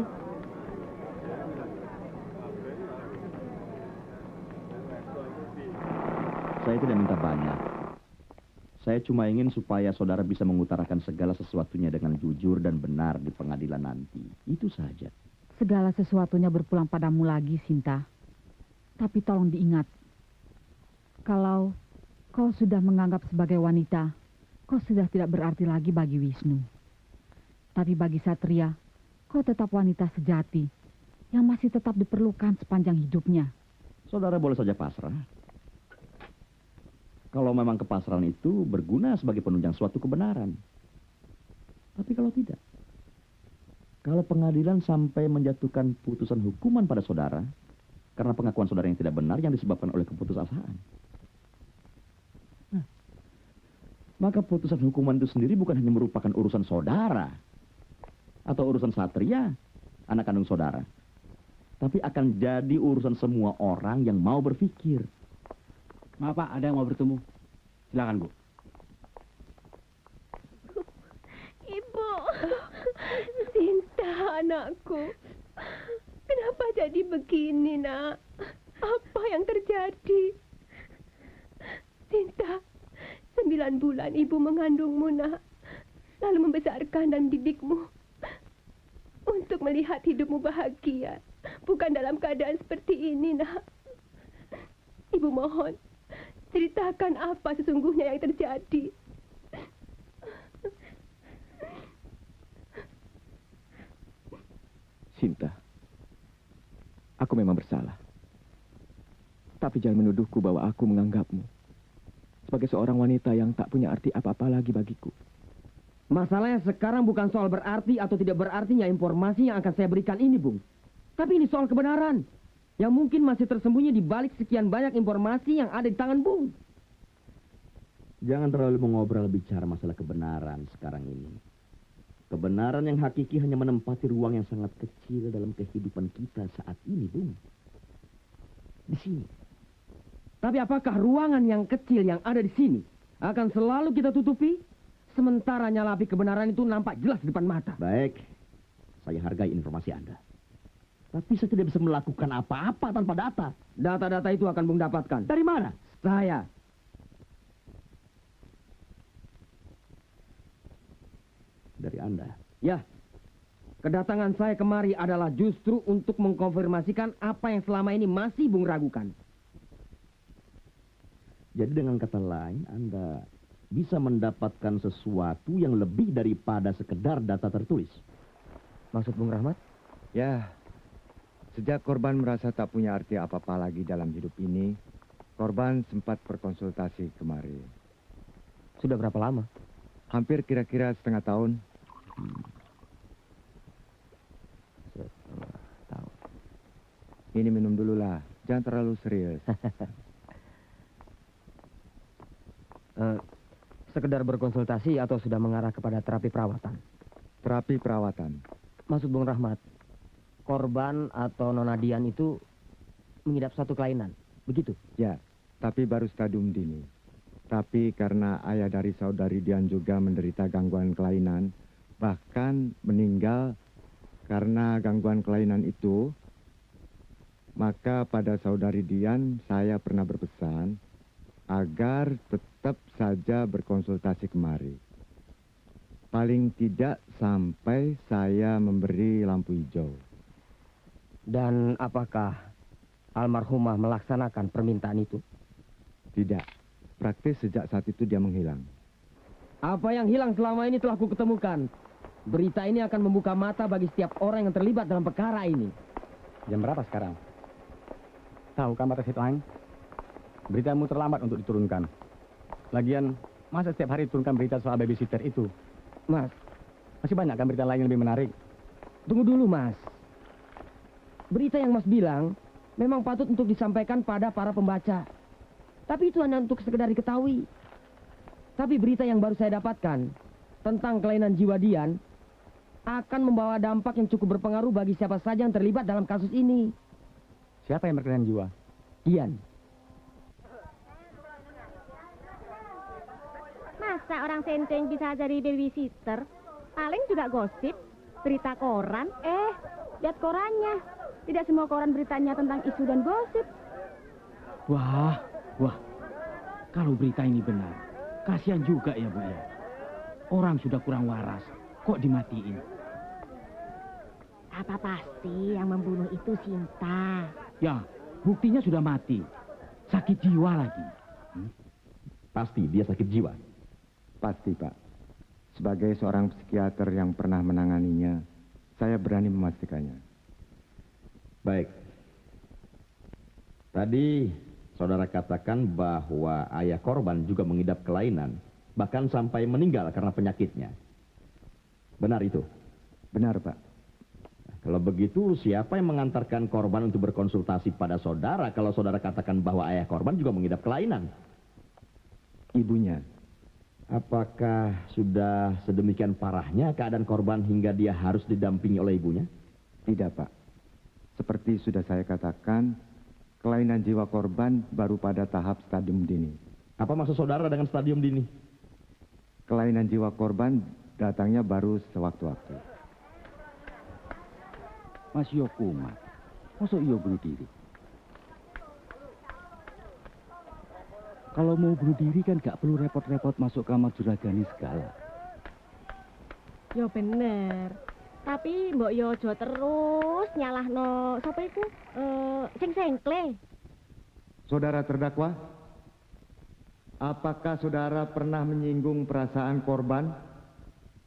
Saya tidak minta banyak. Saya cuma ingin supaya saudara bisa mengutarakan segala sesuatunya dengan jujur dan benar di pengadilan nanti. Itu saja. Segala sesuatunya berpulang padamu lagi, Sinta. Tapi tolong diingat, kalau kau sudah menganggap sebagai wanita, kau sudah tidak berarti lagi bagi Wisnu. Tapi bagi Satria, kau tetap wanita sejati yang masih tetap diperlukan sepanjang hidupnya. Saudara boleh saja pasrah. Kalau memang kepasrahan itu berguna sebagai penunjang suatu kebenaran. Tapi kalau tidak, kalau pengadilan sampai menjatuhkan putusan hukuman pada saudara karena pengakuan saudara yang tidak benar yang disebabkan oleh keputusasaan, maka putusan hukuman itu sendiri bukan hanya merupakan urusan saudara atau urusan Satria, anak kandung saudara, tapi akan jadi urusan semua orang yang mau berpikir. Maaf Pak, ada yang mau bertemu. Silakan Bu. Ibu, Sinta anakku, kenapa jadi begini nak? Apa yang terjadi? Sinta, 9 bulan ibu mengandungmu nak, lalu membesarkan dan didikmu untuk melihat hidupmu bahagia, bukan dalam keadaan seperti ini nak. Ibu mohon, ceritakan apa sesungguhnya yang terjadi. Sinta, aku memang bersalah. Tapi jangan menuduhku bahwa aku menganggapmu sebagai seorang wanita yang tak punya arti apa-apa lagi bagiku. Masalahnya sekarang bukan soal berarti atau tidak berartinya informasi yang akan saya berikan ini, Bung. Tapi ini soal kebenaran yang mungkin masih tersembunyi di balik sekian banyak informasi yang ada di tangan Bung. Jangan terlalu mengobrol bicara masalah kebenaran sekarang ini. Kebenaran yang hakiki hanya menempati ruang yang sangat kecil dalam kehidupan kita saat ini, Bung. Di sini. Tapi apakah ruangan yang kecil yang ada di sini akan selalu kita tutupi, sementara nyala api kebenaran itu nampak jelas di depan mata? Baik, saya hargai informasi Anda. Tapi saya tidak bisa melakukan apa-apa tanpa data. Data-data itu akan Bung dapatkan. Dari mana? Saya. Dari Anda? Ya. Kedatangan saya kemari adalah justru untuk mengkonfirmasikan apa yang selama ini masih Bung ragukan. Jadi dengan kata lain, Anda bisa mendapatkan sesuatu yang lebih daripada sekedar data tertulis. Maksud Bung Rahmat? Ya, sejak korban merasa tak punya arti apa-apa lagi dalam hidup ini, korban sempat berkonsultasi kemari. Sudah berapa lama? Hampir kira-kira setengah tahun. Ini minum dulu lah, jangan terlalu serius. Sekedar berkonsultasi atau sudah mengarah kepada terapi perawatan? Terapi perawatan. Maksud Bung Rahmat, korban atau Nona Dian itu mengidap suatu kelainan, begitu? Ya, tapi baru stadium dini. Tapi karena ayah dari saudari Dian juga menderita gangguan kelainan, bahkan meninggal karena gangguan kelainan itu, maka pada saudari Dian saya pernah berpesan agar tetap saja berkonsultasi kemari. Paling tidak sampai saya memberi lampu hijau. Dan apakah almarhumah melaksanakan permintaan itu? Tidak. Praktis sejak saat itu dia menghilang. Apa yang hilang selama ini telah kuketemukan. Berita ini akan membuka mata bagi setiap orang yang terlibat dalam perkara ini. Jam berapa sekarang? Tahu kabar Resit Lang? Beritamu terlambat untuk diturunkan. Lagian, masa setiap hari turunkan berita soal babysitter itu? Mas, masih banyak kan berita lain yang lebih menarik? Tunggu dulu, Mas. Berita yang Mas bilang memang patut untuk disampaikan pada para pembaca. Tapi itu hanya untuk sekedar diketahui. Tapi berita yang baru saya dapatkan tentang kelainan jiwa Dian akan membawa dampak yang cukup berpengaruh bagi siapa saja yang terlibat dalam kasus ini. Siapa yang berkelainan jiwa? Dian. Masa orang senteng bisa jadi babysitter? Paling juga gosip, berita koran. Lihat korannya. Tidak semua koran beritanya tentang isu dan gosip. Wah. Kalau berita ini benar, kasihan juga ya Bu ya. Orang sudah kurang waras, kok dimatiin? Apa pasti yang membunuh itu Sinta? Ya, buktinya sudah mati. Sakit jiwa lagi. Pasti dia sakit jiwa. Pasti, Pak. Sebagai seorang psikiater yang pernah menanganinya, saya berani memastikannya. Baik. Tadi saudara katakan bahwa ayah korban juga mengidap kelainan, bahkan sampai meninggal karena penyakitnya. Benar itu? Benar, Pak. Nah, kalau begitu, siapa yang mengantarkan korban untuk berkonsultasi pada saudara kalau saudara katakan bahwa ayah korban juga mengidap kelainan? Ibunya. Apakah sudah sedemikian parahnya keadaan korban hingga dia harus didampingi oleh ibunya? Tidak, Pak. Seperti sudah saya katakan, kelainan jiwa korban baru pada tahap stadium dini. Apa maksud saudara dengan stadium dini? Kelainan jiwa korban datangnya baru sewaktu-waktu. Mas yo kumat. Masa iyo bunuh diri? Kalau mau bunuh diri kan gak perlu repot-repot masuk kamar juragani segala. Yo bener. Tapi mbok yo aja terus nyalahno sapa iku? Sing sengkle. Saudara terdakwa, apakah saudara pernah menyinggung perasaan korban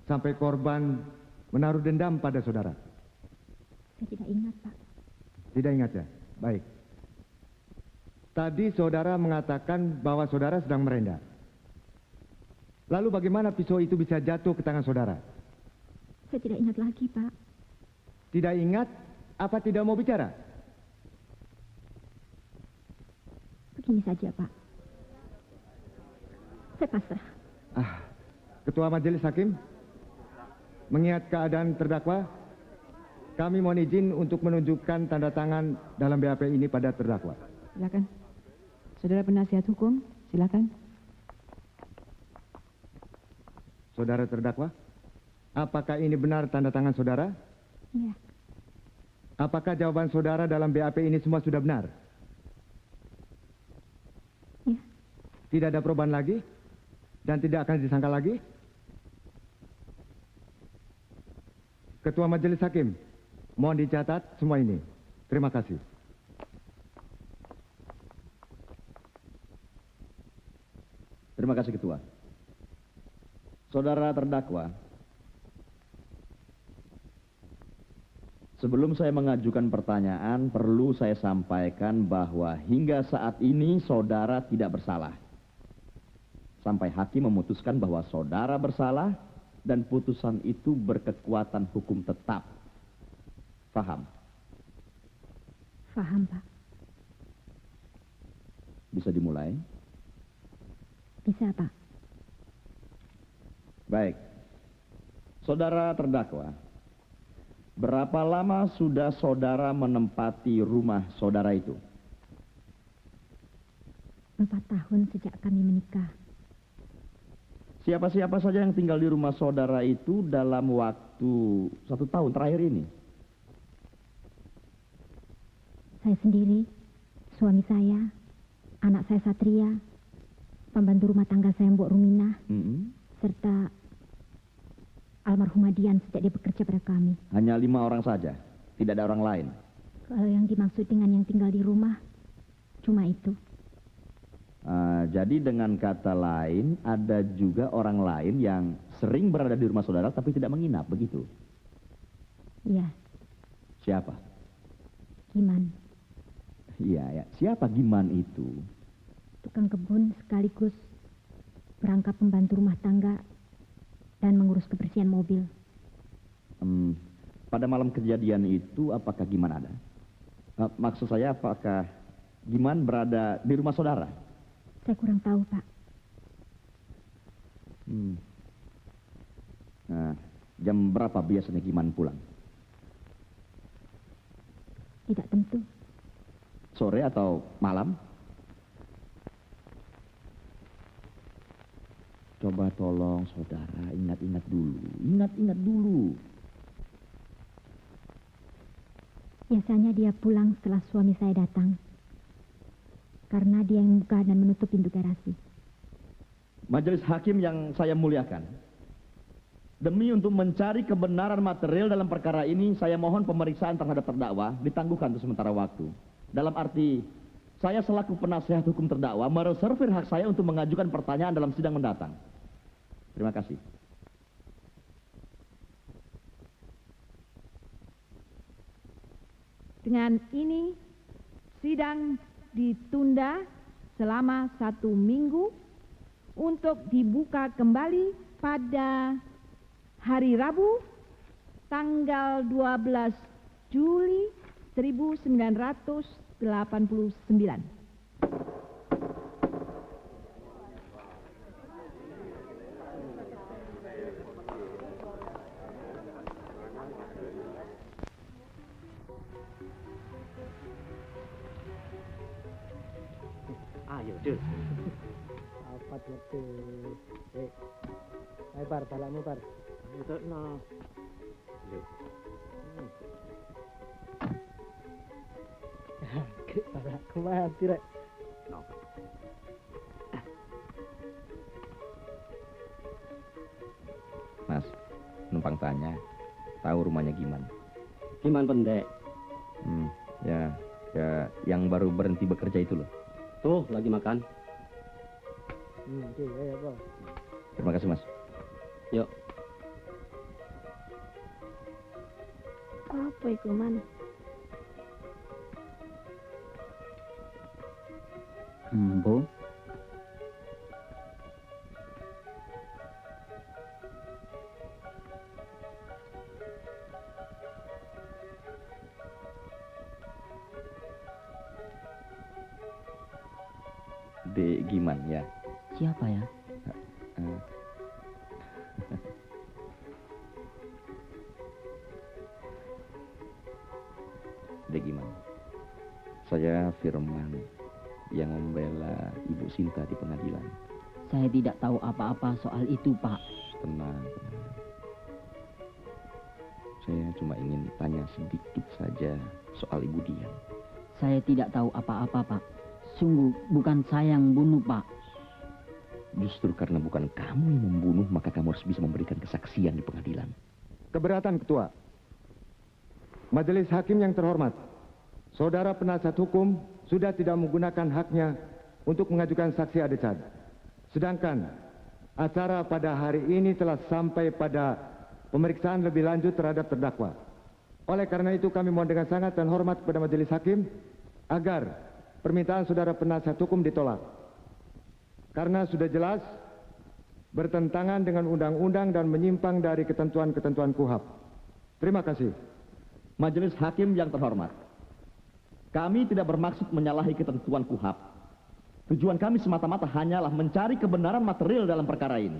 sampai korban menaruh dendam pada saudara? Saya tidak ingat, Pak. Tidak ingat ya? Baik. Tadi saudara mengatakan bahwa saudara sedang merenda. Lalu bagaimana pisau itu bisa jatuh ke tangan saudara? Saya tidak ingat lagi, Pak. Tidak ingat? Apa tidak mau bicara? Begini saja, Pak. Saya pasrah. Ketua Majelis Hakim, mengingat keadaan terdakwa, kami mohon izin untuk menunjukkan tanda tangan dalam BAP ini pada terdakwa. Silakan. Saudara penasihat hukum, silakan. Saudara terdakwa, apakah ini benar tanda tangan saudara? Iya. Apakah jawaban saudara dalam BAP ini semua sudah benar? Iya. Tidak ada perubahan lagi? Dan tidak akan disangka lagi? Ketua Majelis Hakim, mohon dicatat semua ini. Terima kasih. Terima kasih Ketua. Saudara terdakwa, sebelum saya mengajukan pertanyaan, perlu saya sampaikan bahwa hingga saat ini saudara tidak bersalah. Sampai hakim memutuskan bahwa saudara bersalah dan putusan itu berkekuatan hukum tetap. Faham? Faham, Pak. Bisa dimulai? Bisa, Pak. Baik. Saudara terdakwa, berapa lama sudah saudara menempati rumah saudara itu? 4 tahun sejak kami menikah. Siapa-siapa saja yang tinggal di rumah saudara itu dalam waktu 1 tahun terakhir ini? Saya sendiri, suami saya, anak saya Satria, pembantu rumah tangga saya Mbok Ruminah, serta almarhum Dian sejak dia bekerja pada kami. Hanya 5 orang saja, tidak ada orang lain. Kalau yang dimaksud dengan yang tinggal di rumah, cuma itu. Jadi dengan kata lain, ada juga orang lain yang sering berada di rumah saudara tapi tidak menginap, begitu? Iya. Siapa? Giman. Iya, ya. Siapa Giman itu? Tukang kebun sekaligus perangkap pembantu rumah tangga dan mengurus kebersihan mobil. Pada malam kejadian itu, apakah Giman ada? Maksud saya, apakah Giman berada di rumah saudara? Saya kurang tahu, Pak. Nah, jam berapa biasanya Giman pulang? Tidak tentu. Sore atau malam? Coba tolong saudara ingat-ingat dulu. Ingat-ingat dulu. Biasanya dia pulang setelah suami saya datang. Karena dia yang membuka dan menutup pintu garasi. Majelis hakim yang saya muliakan, demi untuk mencari kebenaran material dalam perkara ini, saya mohon pemeriksaan terhadap terdakwa ditangguhkan untuk sementara waktu. Dalam arti, saya selaku penasihat hukum terdakwa mereservir hak saya untuk mengajukan pertanyaan dalam sidang mendatang. Terima kasih. Dengan ini, sidang ditunda selama 1 minggu untuk dibuka kembali pada hari Rabu tanggal 12 Juli 1989. Waduh. Apa betul? Ayo Par, balakmu Par. Itu no. Balakku mati rek. No. Mas, numpang tanya, tahu rumahnya gimana? Gimana pendek? Ya, yang baru berhenti bekerja itu loh. Tuh, lagi makan. Oke, ayo Pak. Terima kasih Mas. Yuk. Apa iku man? Bu. Dek Giman ya. Siapa ya? Dek Giman. Saya Firman yang membela Ibu Sinta di pengadilan. Saya tidak tahu apa-apa soal itu, Pak. Tenang. Saya cuma ingin tanya sedikit saja soal Ibu Dian. Saya tidak tahu apa-apa, Pak. Sungguh bukan saya yang bunuh, Pak. Justru karena bukan kamu yang membunuh, maka kamu harus bisa memberikan kesaksian di pengadilan. Keberatan Ketua. Majelis Hakim yang terhormat, Saudara penasihat hukum sudah tidak menggunakan haknya untuk mengajukan saksi adecat. Sedangkan acara pada hari ini telah sampai pada pemeriksaan lebih lanjut terhadap terdakwa. Oleh karena itu kami mohon dengan sangat dan hormat kepada majelis hakim agar permintaan saudara penasihat hukum ditolak. Karena sudah jelas bertentangan dengan undang-undang dan menyimpang dari ketentuan-ketentuan KUHAP. Terima kasih. Majelis hakim yang terhormat, kami tidak bermaksud menyalahi ketentuan KUHAP. Tujuan kami semata-mata hanyalah mencari kebenaran material dalam perkara ini,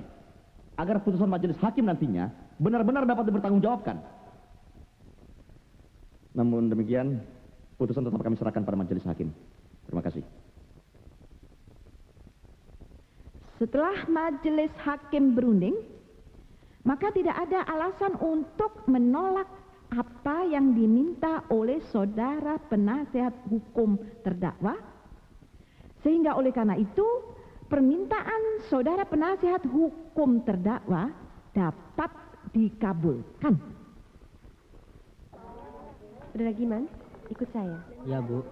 agar putusan majelis hakim nantinya benar-benar dapat dipertanggungjawabkan. Namun demikian, putusan tetap kami serahkan pada majelis hakim. Terima kasih. Setelah majelis hakim berunding, maka tidak ada alasan untuk menolak apa yang diminta oleh saudara penasihat hukum terdakwa, sehingga oleh karena itu permintaan saudara penasihat hukum terdakwa dapat dikabulkan. Saudara Giman, ikut saya. Ya, Bu.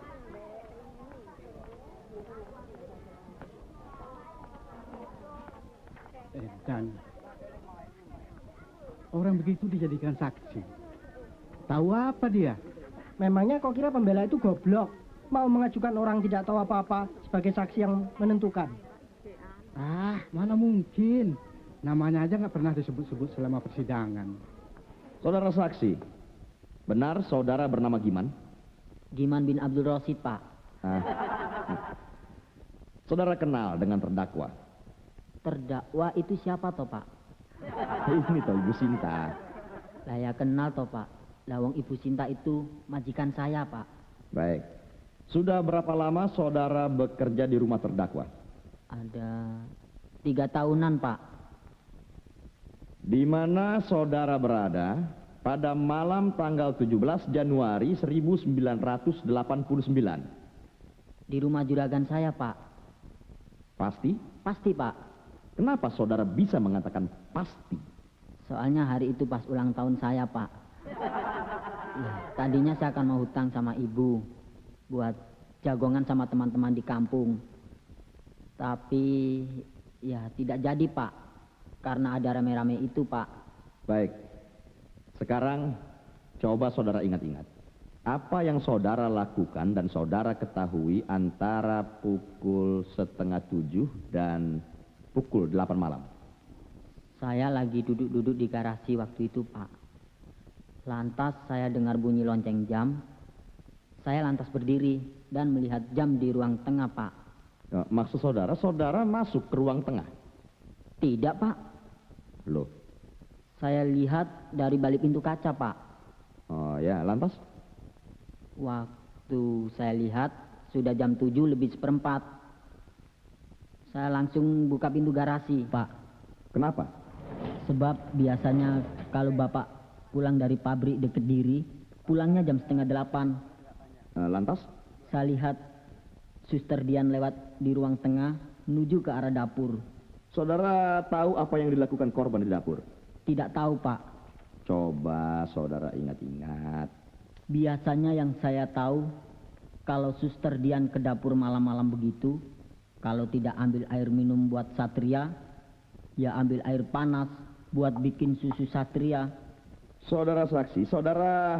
Dan orang begitu dijadikan saksi. Tahu apa dia? Memangnya kau kira pembela itu goblok? Mau mengajukan orang tidak tahu apa-apa sebagai saksi yang menentukan? Ah, mana mungkin. Namanya aja nggak pernah disebut-sebut selama persidangan. Saudara saksi, benar saudara bernama Giman? Giman bin Abdul Rosid, Pak. Saudara kenal dengan terdakwa? Terdakwa itu siapa toh, Pak? Ini toh Ibu Sinta. Lah ya kenal toh, Pak. Lawang Ibu Sinta itu majikan saya, Pak. Baik. Sudah berapa lama saudara bekerja di rumah terdakwa? Ada 3 tahunan, Pak. Di mana saudara berada pada malam tanggal 17 Januari 1989? Di rumah juragan saya, Pak. Pasti? Pasti, Pak. Kenapa saudara bisa mengatakan pasti? Soalnya hari itu pas ulang tahun saya, Pak. Ya, tadinya saya akan mau hutang sama ibu buat jagongan sama teman-teman di kampung. Tapi ya tidak jadi, Pak. Karena ada rame-rame itu, Pak. Baik. Sekarang coba saudara ingat-ingat. Apa yang saudara lakukan dan saudara ketahui antara pukul 6:30 dan pukul 8 malam? Saya lagi duduk-duduk di garasi waktu itu, Pak. Lantas saya dengar bunyi lonceng jam. Saya lantas berdiri dan melihat jam di ruang tengah, Pak. Ya, maksud saudara, saudara masuk ke ruang tengah? Tidak, Pak. Loh? Saya lihat dari balik pintu kaca, Pak. Oh ya, lantas? Waktu saya lihat sudah jam 7 lebih seperempat. Saya langsung buka pintu garasi, Pak. Kenapa? Sebab biasanya kalau Bapak pulang dari pabrik deket Diri, pulangnya jam 7:30. Lantas? Saya lihat Suster Dian lewat di ruang tengah menuju ke arah dapur. Saudara tahu apa yang dilakukan korban di dapur? Tidak tahu, Pak. Coba saudara ingat-ingat. Biasanya yang saya tahu, kalau Suster Dian ke dapur malam-malam begitu, kalau tidak ambil air minum buat Satria, ya ambil air panas buat bikin susu Satria. Saudara saksi, saudara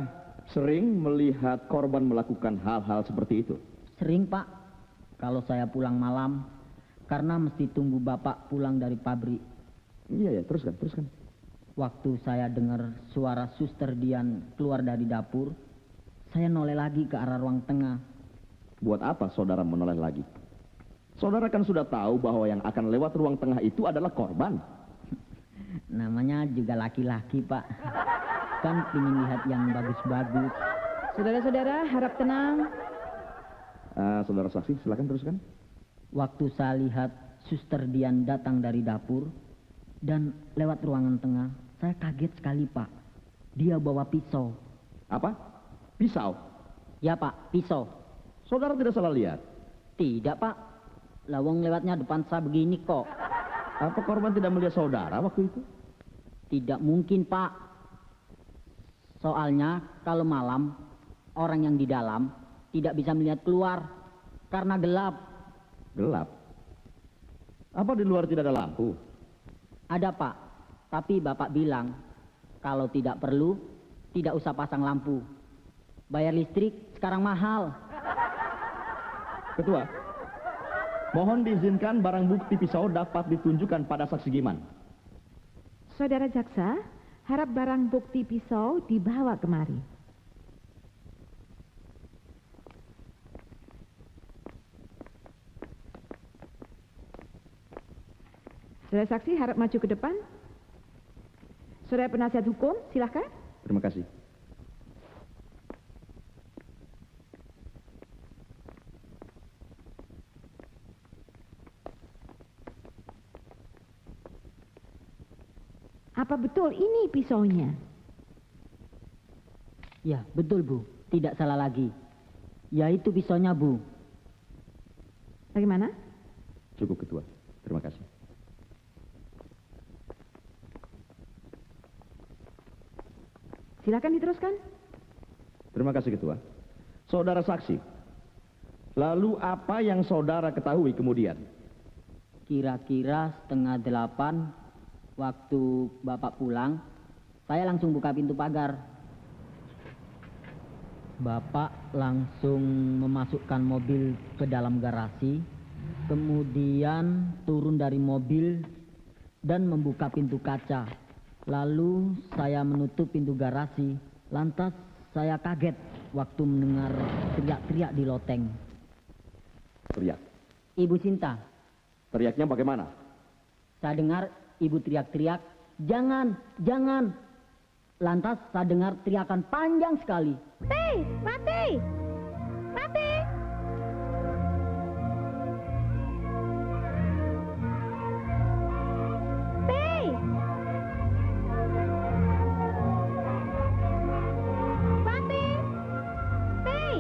sering melihat korban melakukan hal-hal seperti itu? Sering, Pak. Kalau saya pulang malam, karena mesti tunggu Bapak pulang dari pabrik. Iya, teruskan. Waktu saya dengar suara Suster Dian keluar dari dapur, saya noleh lagi ke arah ruang tengah. Buat apa saudara menoleh lagi? Saudara kan sudah tahu bahwa yang akan lewat ruang tengah itu adalah korban. Namanya juga laki-laki, Pak. Kan ingin lihat yang bagus-bagus. Saudara-saudara, harap tenang. Saudara saksi, silakan teruskan. Waktu saya lihat Suster Dian datang dari dapur dan lewat ruangan tengah, saya kaget sekali, Pak. Dia bawa pisau. Apa? Pisau? Ya, Pak, pisau. Saudara tidak salah lihat? Tidak, Pak. Lawang lewatnya depan saya begini kok. Apa korban tidak melihat saudara waktu itu? Tidak mungkin, Pak. Soalnya kalau malam, orang yang di dalam tidak bisa melihat keluar karena gelap. Gelap? Apa di luar tidak ada lampu? Ada, Pak. Tapi Bapak bilang, kalau tidak perlu, tidak usah pasang lampu. Bayar listrik sekarang mahal. Ketua, mohon diizinkan barang bukti pisau dapat ditunjukkan pada saksi Giman. Saudara jaksa, harap barang bukti pisau dibawa kemari. Saudara saksi harap maju ke depan. Saudara penasihat hukum, silahkan. Terima kasih. Apa betul ini pisaunya? Ya, betul, Bu. Tidak salah lagi. Ya, itu pisaunya, Bu. Bagaimana? Cukup, Ketua. Terima kasih. Silakan diteruskan. Terima kasih, Ketua. Saudara saksi, lalu apa yang saudara ketahui kemudian? Kira-kira 7:30 waktu Bapak pulang, saya langsung buka pintu pagar. Bapak langsung memasukkan mobil ke dalam garasi, kemudian turun dari mobil dan membuka pintu kaca. Lalu saya menutup pintu garasi, lantas saya kaget waktu mendengar teriak-teriak di loteng. Teriak? Ibu Sinta. Teriaknya bagaimana? Saya dengar ibu teriak-teriak, "Jangan, jangan." Lantas saya dengar teriakan panjang sekali. Mati! Mati! Mati! Mati! Mati!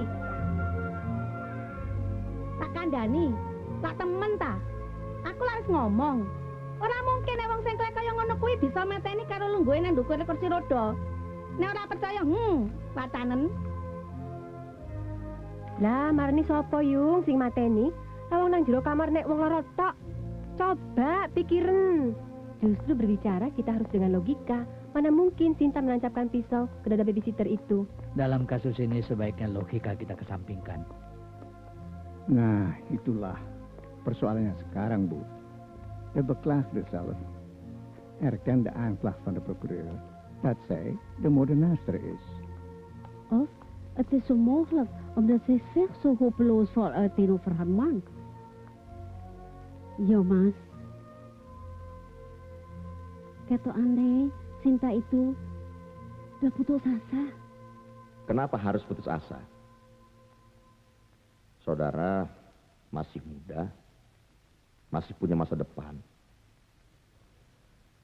Tak kandani, tak temen ta. Aku laris ngomong. Ora mungkin nek wong sing kaya ngono kuwi bisa meteni karo lungguhe nang ndukur kursi roda. Nek ora percaya, watanen. Lah, marani sapa yung sing mateni? Lawang nang jero kamar nek wong lara tok. Coba pikirin. Justru berbicara kita harus dengan logika. Mana mungkin Sinta menancapkan pisau ke dada babysitter itu? Dalam kasus ini sebaiknya logika kita kesampingkan. Nah, itulah persoalannya sekarang, Bu. De beklaagde zelf erkende de aanklacht van de procureur dat zij de moordenaarster is. Of het is zo mogelijk omdat zij zich zo hopeloos vooruit tegenover haar man. Ja, Mas. Keto andai Sinta itu udah putus asa. Kenapa harus putus asa? Saudara masih muda, masih punya masa depan.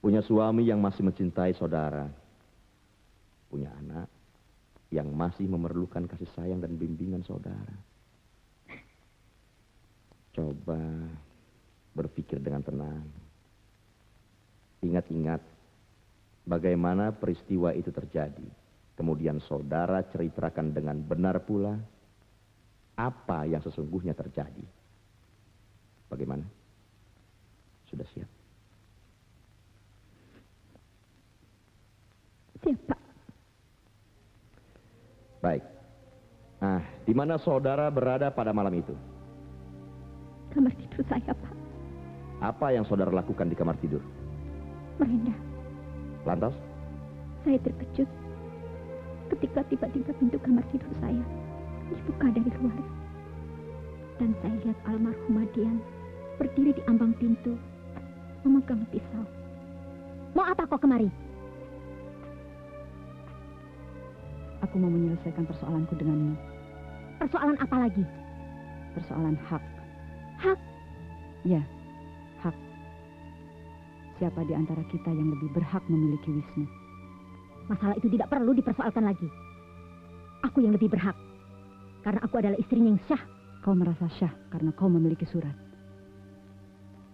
Punya suami yang masih mencintai saudara. Punya anak yang masih memerlukan kasih sayang dan bimbingan saudara. Coba berpikir dengan tenang. Ingat-ingat bagaimana peristiwa itu terjadi. Kemudian saudara ceritakan dengan benar pula apa yang sesungguhnya terjadi. Bagaimana? Sudah siap? Siap, Pak. Baik. Nah, di mana saudara berada pada malam itu? Kamar tidur saya, Pak. Apa yang saudara lakukan di kamar tidur? Merendah. Lantas? Saya terkejut ketika tiba-tiba pintu kamar tidur saya dibuka dari luar. Dan saya lihat almarhum Madian berdiri di ambang pintu, memegang pisau. Mau apa kau kemari? Aku mau menyelesaikan persoalanku denganmu. Persoalan apa lagi? Persoalan hak. Hak? Ya, hak. Siapa di antara kita yang lebih berhak memiliki Wisnu? Masalah itu tidak perlu dipersoalkan lagi. Aku yang lebih berhak. Karena aku adalah istrinya yang syah. Kau merasa syah karena kau memiliki surat.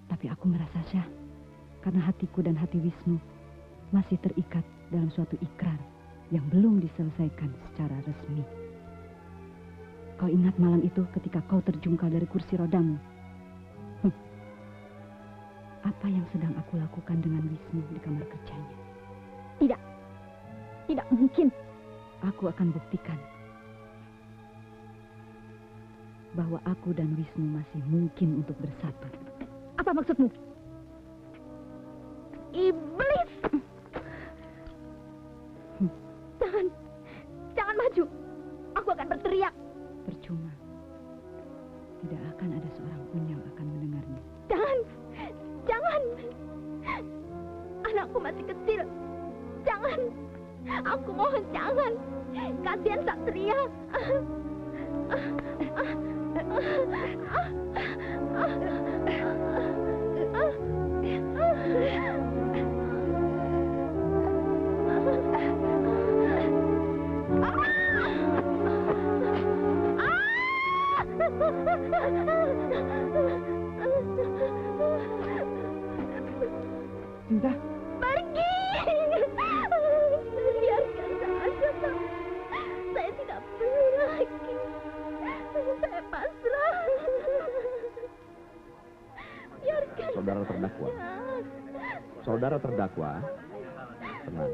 Tapi aku merasa syah karena hatiku dan hati Wisnu masih terikat dalam suatu ikrar yang belum diselesaikan secara resmi. Kau ingat malam itu ketika kau terjungkal dari kursi rodamu? Apa yang sedang aku lakukan dengan Wisnu di kamar kerjanya? Tidak. Tidak mungkin. Aku akan buktikan bahwa aku dan Wisnu masih mungkin untuk bersatu. Apa maksudmu? Iblis! Jangan maju. Aku akan berteriak. Percuma. Tidak akan ada seorang pun yang akan mendengarnya. Jangan. Anakku masih kecil. Jangan. Aku mohon jangan. Kasihan Satria. Cinta. Pergi. Biarkan saja, Pak. Saya tidak perlu lagi. Saya pasrah. Biarkan. Saudara terdakwa. Saudara terdakwa. Tenang.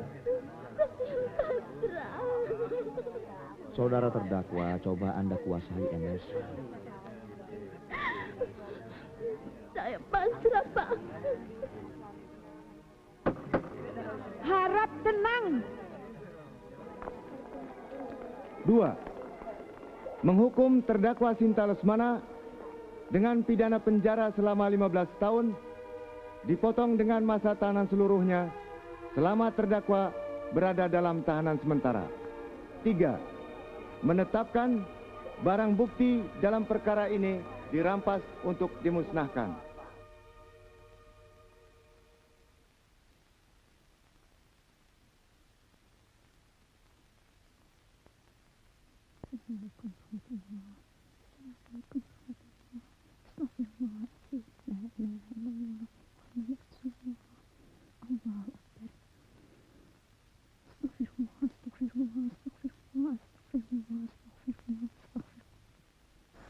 Saudara terdakwa, coba Anda kuasai emosi. Saya pasrah, Pak. Harap tenang. 2. Menghukum terdakwa Sinta Lesmana dengan pidana penjara selama 15 tahun, dipotong dengan masa tahanan seluruhnya selama terdakwa berada dalam tahanan sementara. 3. Menetapkan barang bukti dalam perkara ini dirampas untuk dimusnahkan.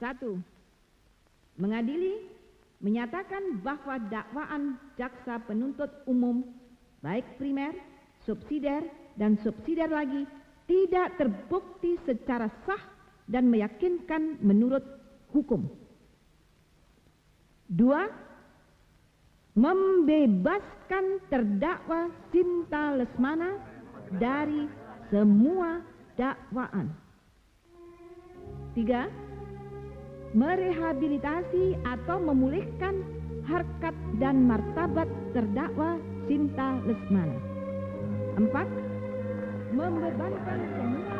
Satu, mengadili menyatakan bahwa dakwaan jaksa penuntut umum baik primer, subsidiar, dan subsidiar lagi tidak terbukti secara sah dan meyakinkan menurut hukum. 2. Membebaskan terdakwa Sinta Lesmana dari semua dakwaan. 3. Merehabilitasi atau memulihkan harkat dan martabat terdakwa Sinta Lesmana. 4. Membebankan semua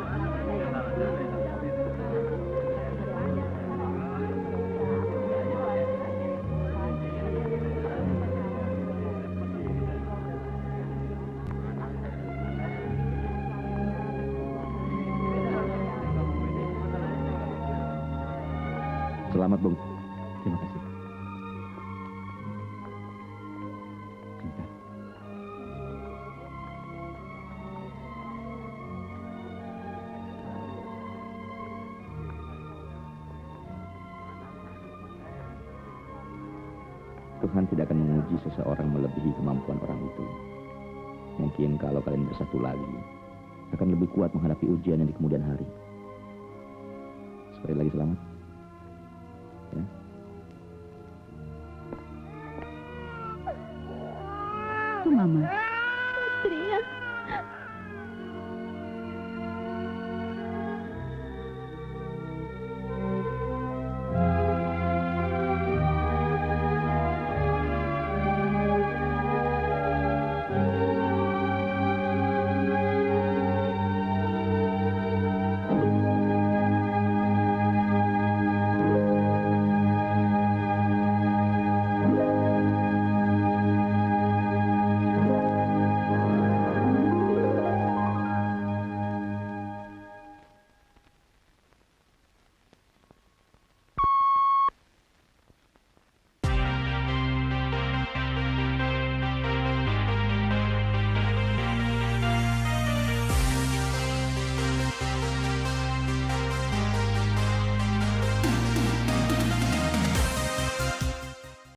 Selamat, Bung. Terima kasih. Cinta. Tuhan tidak akan menguji seseorang melebihi kemampuan orang itu. Mungkin kalau kalian bersatu lagi, akan lebih kuat menghadapi ujian yang di kemudian hari. Sekali lagi selamat. Ya. Tuh, Mama.